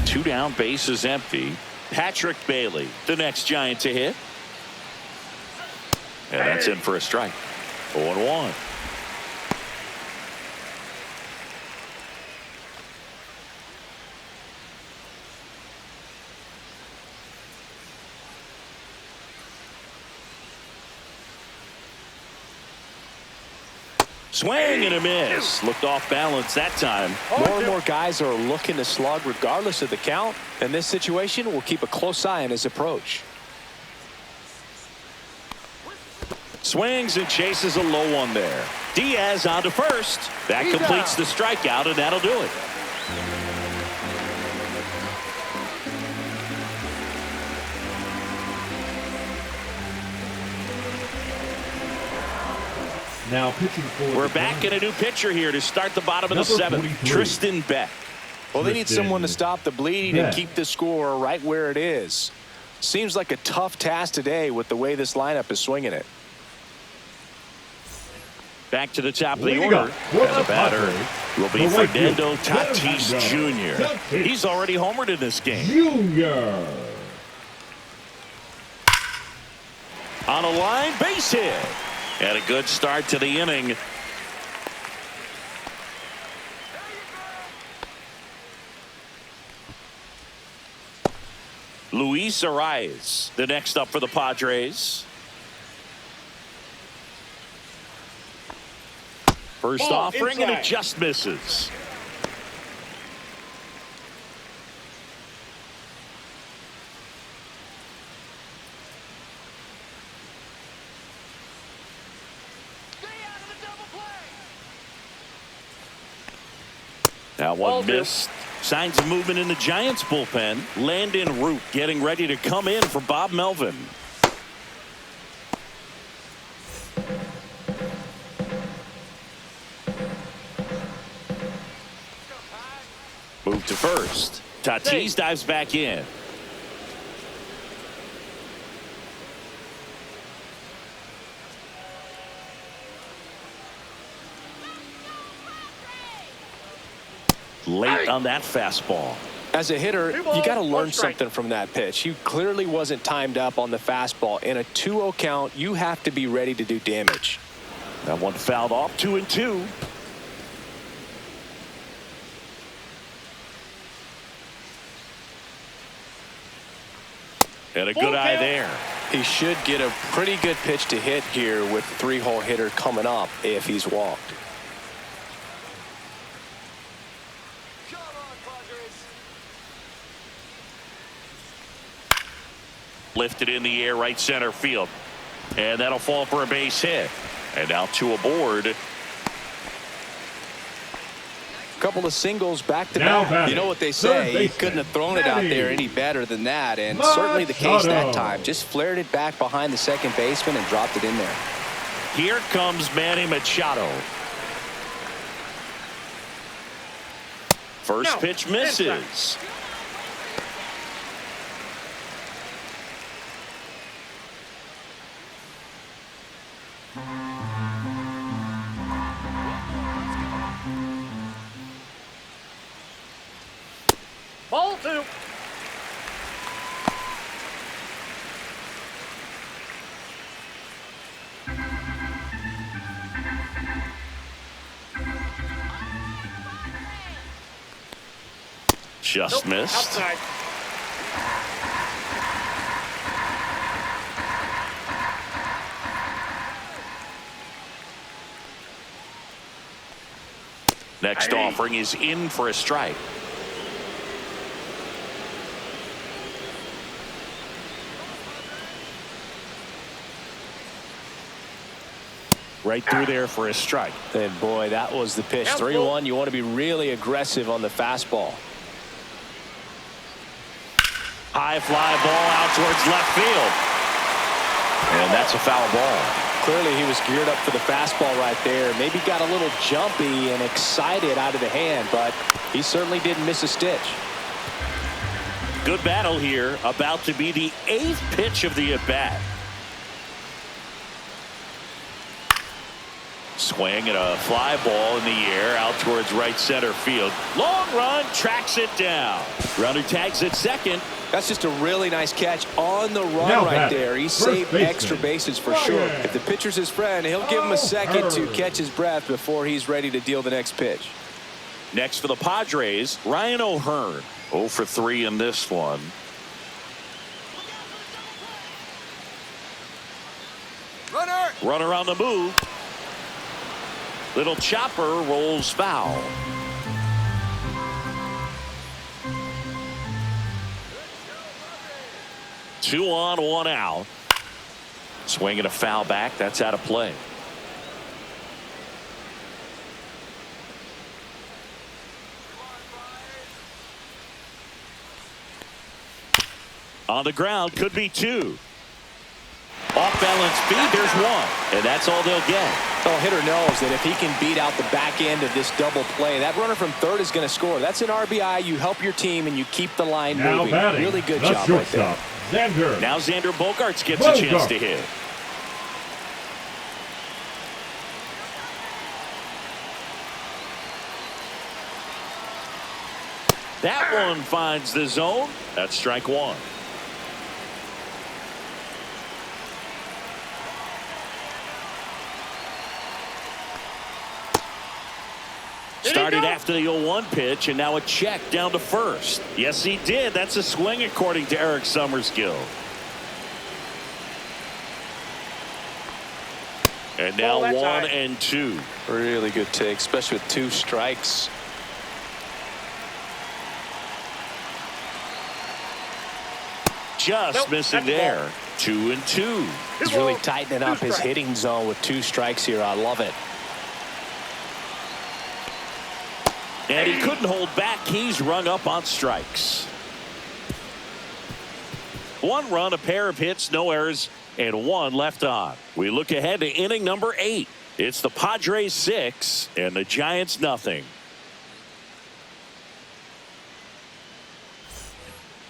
Two down, base is empty. Patrick Bailey, the next Giant to hit. And that's in for a strike. 0-1. Swing and a miss. Looked off balance that time. More and more guys are looking to slug regardless of the count. In this situation, we'll keep a close eye on his approach. Swings and chases a low one there. Diaz on to first. That completes the strikeout, and that'll do it. Now pitching for We're the back in a new pitcher here to start the bottom of the Number 7th. 43. Tristan Beck. Well, they need Tristan someone to stop the bleeding and Beck. keep the score right where it is. Seems like a tough task today with the way this lineup is swinging it. Back to the top of the Leading order. up for And the the batter Padres, will be the right Fernando fielder, Tatis Fernando Jr. Tatis He's already homered in this game. Junior. On a line, base hit. And a good start to the inning. Luis Arias, the next up for the Padres. First offering, and it just misses. That one missed. Signs of movement in the Giants bullpen. Landon Root getting ready to come in for Bob Melvin. Move to first. Tatis dives back in. Late on that fastball. As a hitter, you got to learn 1 strike. something from that pitch. He clearly wasn't timed up on the fastball. In a 2-0 count, you have to be ready to do damage. That one fouled off. 2-2. And a good eye there. He should get a pretty good pitch to hit here with 3-hole hitter coming up if he's walked. Lifted in the air, right center field. And that'll fall for a base hit. And now 2 aboard. Couple of singles back to back. You know what they say, he couldn't have thrown it out there any better than that, and certainly the case that time. Just flared it back behind the second baseman and dropped it in there. Here comes Manny Machado. First pitch misses. Ball 2. Just missed. Outside. Next offering is in for a strike. Right through there for a strike. And boy, that was the pitch. 3-1. You want to be really aggressive on the fastball. High fly ball out towards left field. And that's a foul ball. Clearly he was geared up for the fastball right there. Maybe got a little jumpy and excited out of the hand, but he certainly didn't miss a stitch. Good battle here. About to be the 8th pitch of the at-bat. Swing and a fly ball in the air out towards right center field. Long run, tracks it down. Runner tags at second. That's just a really nice catch on the run right there. He saved extra bases for sure. If the pitcher's his friend, he'll give him a second to catch his breath before he's ready to deal the next pitch. Next for the Padres, Ryan O'Hearn. 0 for 3 in this one. Runner on the move. Little chopper rolls foul. Two on, 1 out. Swinging a foul back. That's out of play. On the ground, could be 2. Off balance speed, there's 1. And that's all they'll get. Oh, hitter knows that if he can beat out the back end of this double play, that runner from third is going to score. That's an RBI. You help your team and you keep the line moving. Really good job right there. Now Xander Bogaerts gets a chance to hit. That one finds the zone. That's strike 1. Started after the 0-1 pitch, and now a check down to first. Yes, he did. That's a swing, according to Eric Summerskill. And now 1 and 2. Really good take, especially with 2 strikes. Just missing there. 2 and 2. He's really tightening up his hitting zone with 2 strikes here. I love it. And he couldn't hold back. He's rung up on strikes. 1 run, a pair of hits, no errors, and 1 left on. We look ahead to inning number 8. It's the Padres 6 and the Giants nothing.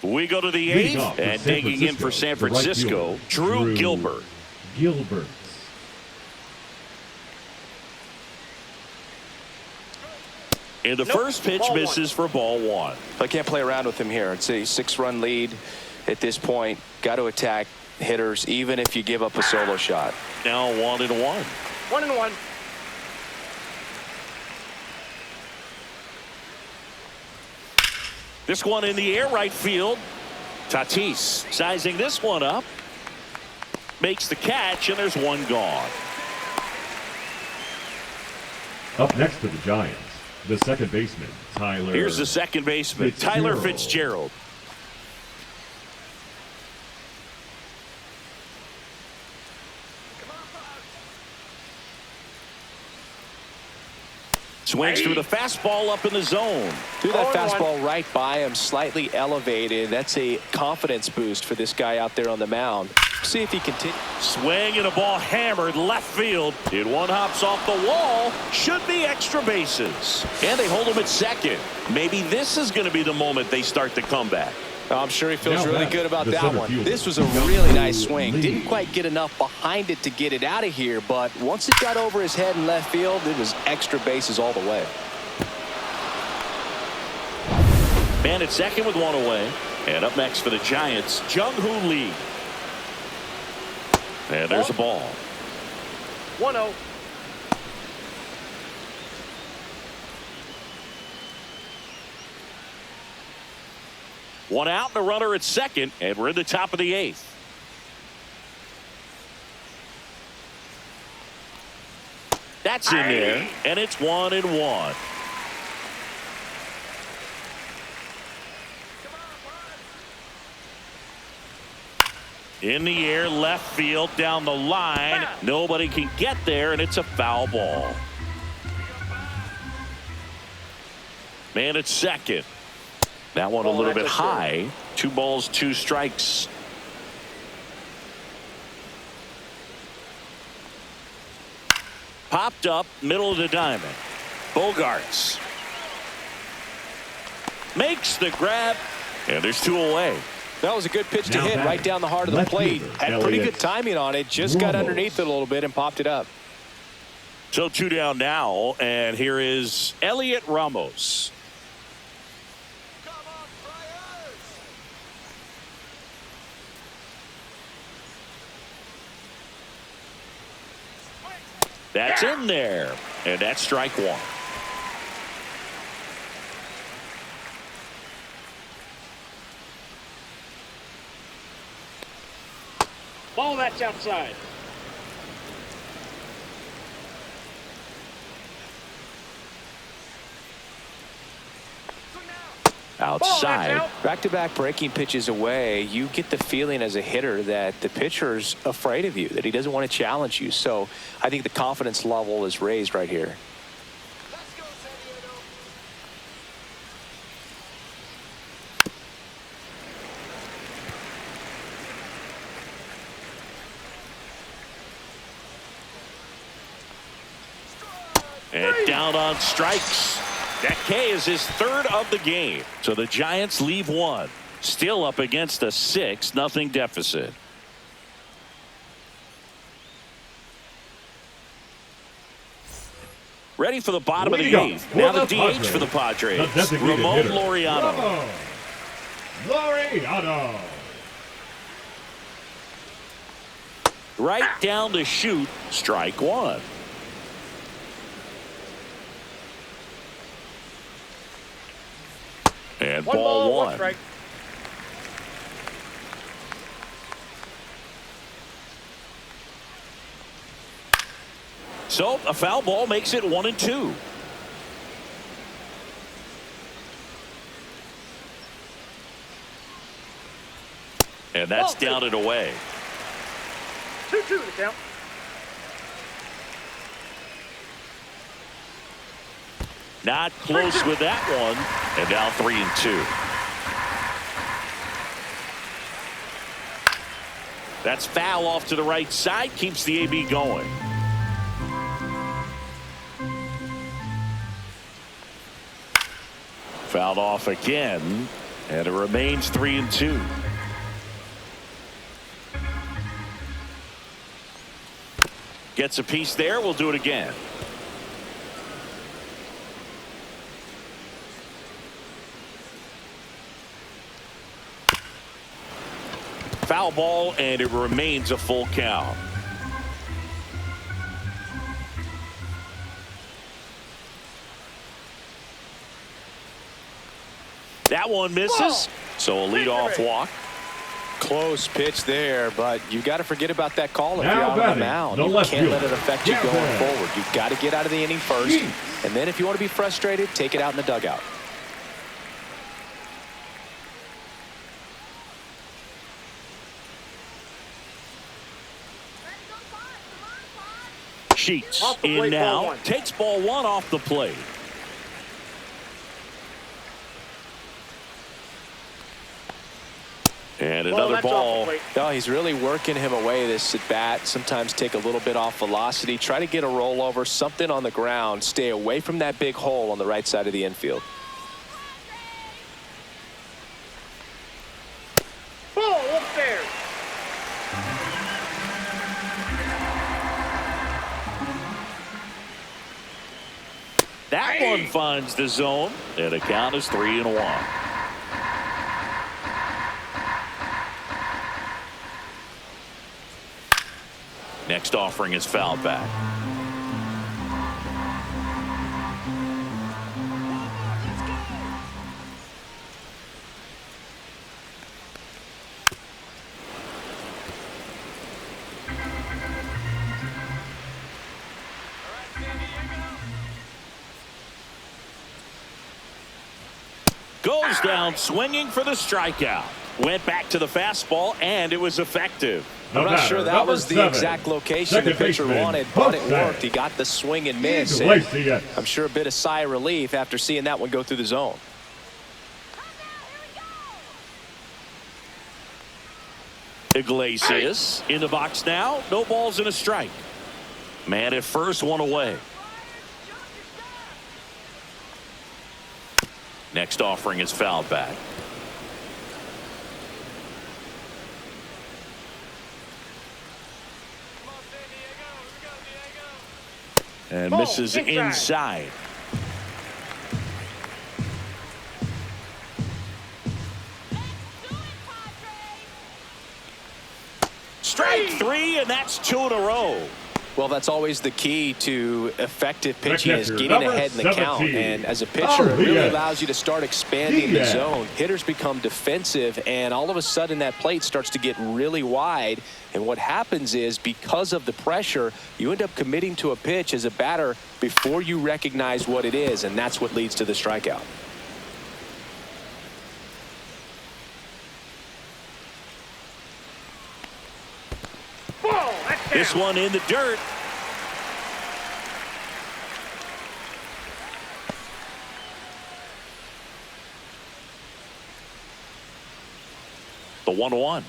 We go to the 8th, and digging in for San Francisco, Drew Gilbert. And the first pitch misses for ball 1. I can't play around with him here. It's a 6-run lead at this point. Got to attack hitters, even if you give up a solo shot. Now 1 and 1. 1 and 1. This one in the air, right field. Tatis sizing this one up. Makes the catch, and there's one gone. Up next for the Giants, the second baseman, Tyler. Here's the second baseman, Tyler Fitzgerald. Swings through the fastball up in the zone. Threw that fastball right by him, slightly elevated. That's a confidence boost for this guy out there on the mound. See if he continues. Swing and a ball hammered left field. It one hops off the wall. Should be extra bases. And they hold him at second. Maybe this is going to be the moment they start the comeback. I'm sure he feels Now really back, good about the that center one. fielder, This was a really nice swing. Lee. Didn't quite get enough behind it to get it out of here, but once it got over his head in left field, it was extra bases all the way. Man at second with one away. And up next for the Giants, Jung-Hoo Lee. And there's a ball. 1-0. One out and a runner at second, and we're in the top of the eighth. That's in there, and it's 1-1. In the air, left field, down the line. Nobody can get there, and it's a foul ball. Man at second. That one a little bit high. 2 balls, 2 strikes. Popped up, middle of the diamond. Bogarts makes the grab, and there's 2 away. That was a good pitch to Now hit back, right down the heart of the left plate. fielder, Had pretty Elliott good timing on it. Just got Ramos. underneath it a little bit and popped it up. So 2 down now, and here is Elliott Ramos. That's in there, and that's strike 1. Ball that's outside. Outside. Back-to-back breaking pitches away, you get the feeling as a hitter that the pitcher's afraid of you, that he doesn't want to challenge you. So I think the confidence level is raised right here. And down on strikes. That K is his 3rd of the game. So the Giants leave 1. Still up against a 6-0 deficit. Ready for the bottom of the 8th. Now the DH for the Padres. Ramon Laureano. Laureano. Right down the chute. Strike 1. And ball 1. Strike. So a foul ball makes it 1-2. And that's down and away. 2-2 the count. Not close with that one. And now 3-2. That's foul off to the right side. Keeps the AB going. Fouled off again. And it remains 3-2. Gets a piece there. We'll do it again. Foul ball, and it remains a full count. That one misses. So a leadoff walk. Close pitch there, but you got to forget about that call if Now you're out on the batting, mound. the You left can't let fielder, it affect you going Gavin. forward. You've got to get out of the inning first, and then if you want to be frustrated, take it out in the dugout. Sheets Off the in plate, ball now. one. Takes ball one off the plate. And Well, another that's off ball. the plate. No, he's really working him away this at bat. Sometimes take a little bit off velocity. Try to get a rollover, something on the ground. Stay away from that big hole on the right side of the infield. Ball upstairs. That one finds the zone, and the count is 3-1. Next offering is fouled back. Goes down swinging for the strikeout. Went back to the fastball, and it was effective. I'm not sure that was the exact location the pitcher wanted, but it worked. He got the swing and miss. And I'm sure a bit of sigh of relief after seeing that one go through the zone. Iglesias in the box now. No balls and a strike. Man at first, one away. Next offering is fouled back. And Ball, misses inside. Strike three, and that's 2 in a row. Well, that's always the key to effective pitching is getting number ahead in the count. 17. And as a pitcher, it really yes. allows you to start expanding the Yes. zone. Hitters become defensive, and all of a sudden that plate starts to get really wide. And what happens is because of the pressure, you end up committing to a pitch as a batter before you recognize what it is, and that's what leads to the strikeout. Ball. That's down. This one in the dirt. The 1-1.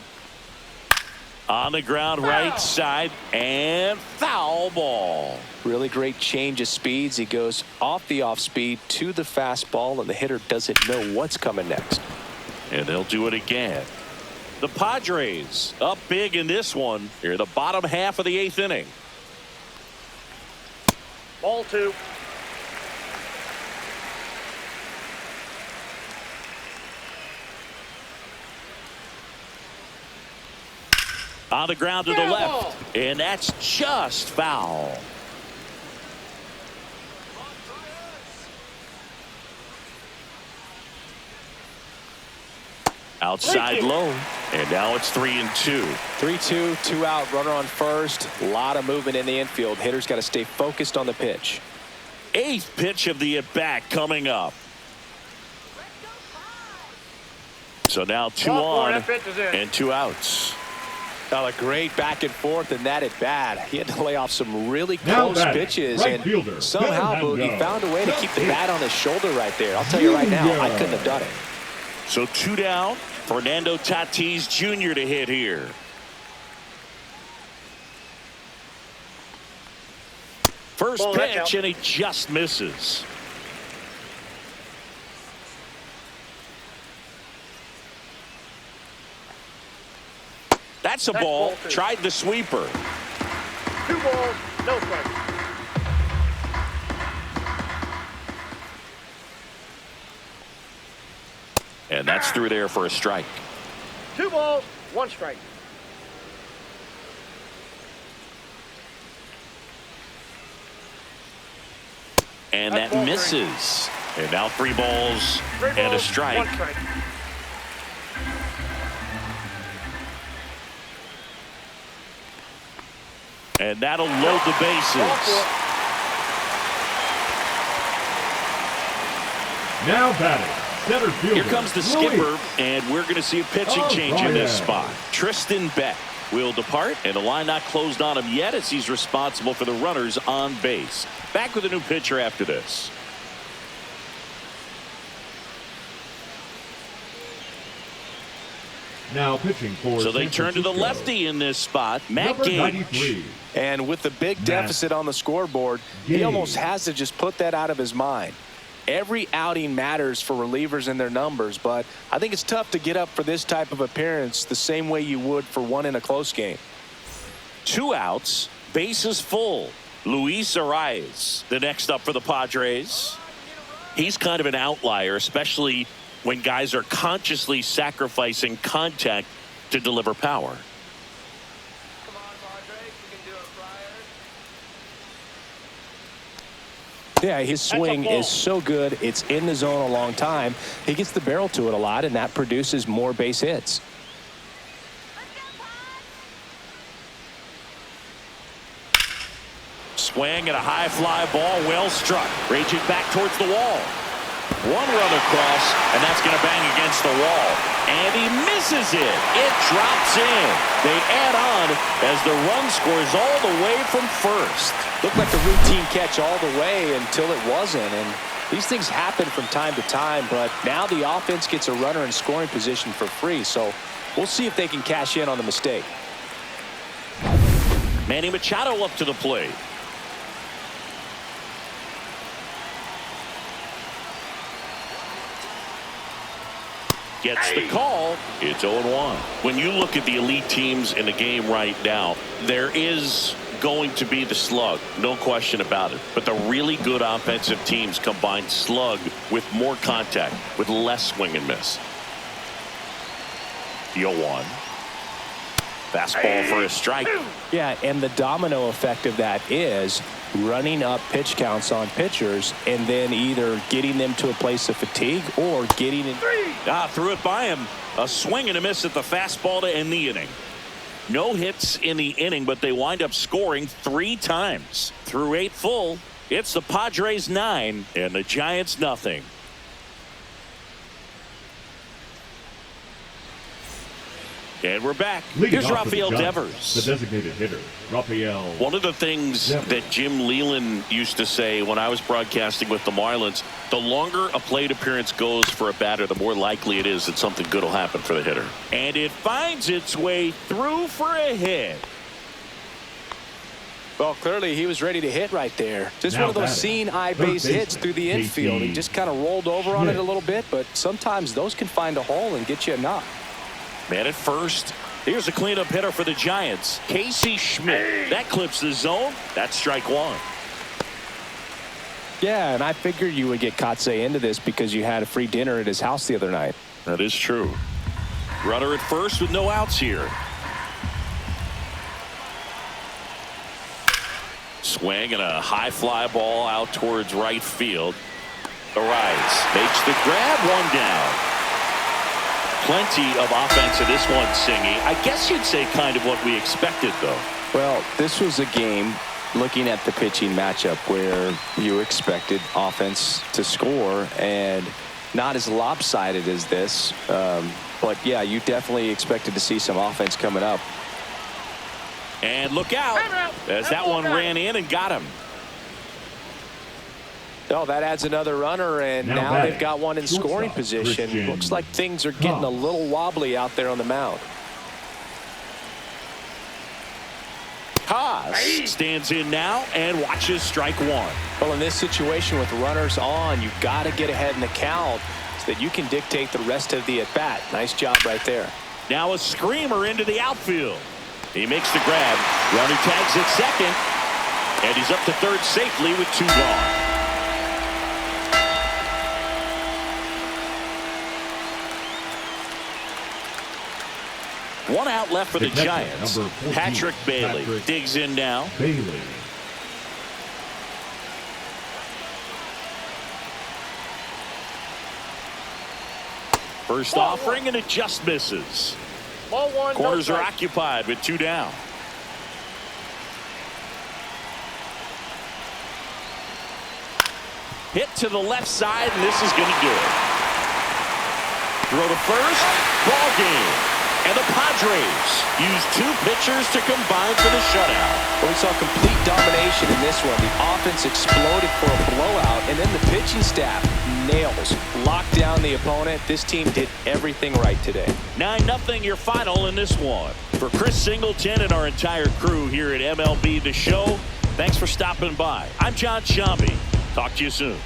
On the ground, right side, and foul ball. Really great change of speeds. He goes off the off speed to the fastball, and the hitter doesn't know what's coming next. And they'll do it again. The Padres up big in this one. Here, the bottom half of the 8th inning. Ball 2. On the ground to the Foul left. ball. And that's just foul. Outside low. And now it's 3-2. 3-2, 2 out, runner on first. A lot of movement in the infield. Hitters got to stay focused on the pitch. 8th pitch of the at-bat coming up. So now 2 Ball four, on that pitch is in. and 2 outs. Oh, a great back and forth in that at bat. He had to lay off some really Now close batting, pitches, right and fielder, somehow Fernando. he found a way to keep the bat on his shoulder right there. I'll tell you right now, I couldn't have done it. So 2 down. Fernando Tatis Jr. to hit here. First Ball, that's pitch, out. and he just misses. That's a That's ball. ball 2. Tried the sweeper. 2 balls, no strikes. And that's through there for a strike. 2 balls, 1 strike. And That's that ball 3. misses. And now 3 balls 3 and a balls, strike. 1 strike. And that'll load the bases. Now batting, center fielder. Here comes the skipper, and we're going to see a pitching change in this spot. Tristan Beck will depart, and the line not closed on him yet as he's responsible for the runners on base. Back with a new pitcher after this. Now pitching for So they San turn to the Francisco. lefty in this spot, Matt Number Gage. 93. And with the big deficit on the scoreboard, he Gage. almost has to just put that out of his mind. Every outing matters for relievers and their numbers, but I think it's tough to get up for this type of appearance the same way you would for one in a close game. 2 outs, bases full. Luis Arias, the next up for the Padres. He's kind of an outlier, especially when guys are consciously sacrificing contact to deliver power. Yeah, his swing is so good. It's in the zone a long time. He gets the barrel to it a lot, and that produces more base hits. Swing and a high fly ball, well struck. Raging back towards the wall. 1 run across, and that's going to bang against the wall. And he misses it. It drops in. They add on as the run scores all the way from first. Looked like a routine catch all the way until it wasn't. And these things happen from time to time, but now the offense gets a runner in scoring position for free. So we'll see if they can cash in on the mistake. Manny Machado up to the plate. Gets the call. It's 0-1. When you look at the elite teams in the game right now, there is going to be the slug, no question about it. But the really good offensive teams combine slug with more contact, with less swing and miss. The 0-1. Fastball for a strike. Yeah, and the domino effect of that is running up pitch counts on pitchers and then either getting them to a place of fatigue or getting in. Threw it by him. A swing and a miss at the fastball to end the inning. No hits in the inning, but they wind up scoring 3 times. Through 8 full, it's the Padres 9 and the Giants nothing. And we're back. Leading Here's off for the Rafael Giants, Devers. the designated hitter, Rafael. One of the things Devers. that Jim Leland used to say when I was broadcasting with the Marlins, the longer a plate appearance goes for a batter, the more likely it is that something good will happen for the hitter. And it finds its way through for a hit. Well, clearly he was ready to hit right there. Just Now one of those batting, seeing eye third base hits baseman, through the infield. He JT just kind of rolled over on it Schmidt. a little bit, but sometimes those can find a hole and get you a knock. Man at first. Here's a cleanup hitter for the Giants, Casey Schmidt. That clips the zone. That's strike 1. Yeah, and I figured you would get Kotsay into this because you had a free dinner at his house the other night. That is true. Runner at first with no outs here. Swing and a high fly ball out towards right field. Arias makes the grab, 1 down. Plenty of offense in this one, Singy. I guess you'd say kind of what we expected, though. Well, this was a game looking at the pitching matchup where you expected offense to score and not as lopsided as this. But, yeah, you definitely expected to see some offense coming up. And look out as that one ran in and got him. Oh, that adds another runner, and Now now batting, they've got one in scoring shortstop, position. Christian Looks like things are getting a little wobbly out there on the mound. Haas stands in now and watches strike 1. Well, in this situation with runners on, you've got to get ahead in the count so that you can dictate the rest of the at-bat. Nice job right there. Now a screamer into the outfield. He makes the grab. Runner tags at second. And he's up to third safely with 2 gone. One out left for the Catcher, Giants. number 14, Patrick Bailey Patrick digs in now. Bailey. First offering, and it just misses. Ball 1, Corners no are strike. occupied with 2 down. Hit to the left side, and this is going to do it. Throw to first. Ball game. And the Padres use 2 pitchers to combine for the shutout. Well, we saw complete domination in this one. The offense exploded for a blowout, and then the pitching staff nails. Locked down the opponent. This team did everything right today. 9-0 your final in this one. For Chris Singleton and our entire crew here at MLB The Show, thanks for stopping by. I'm John Shambi. Talk to you soon.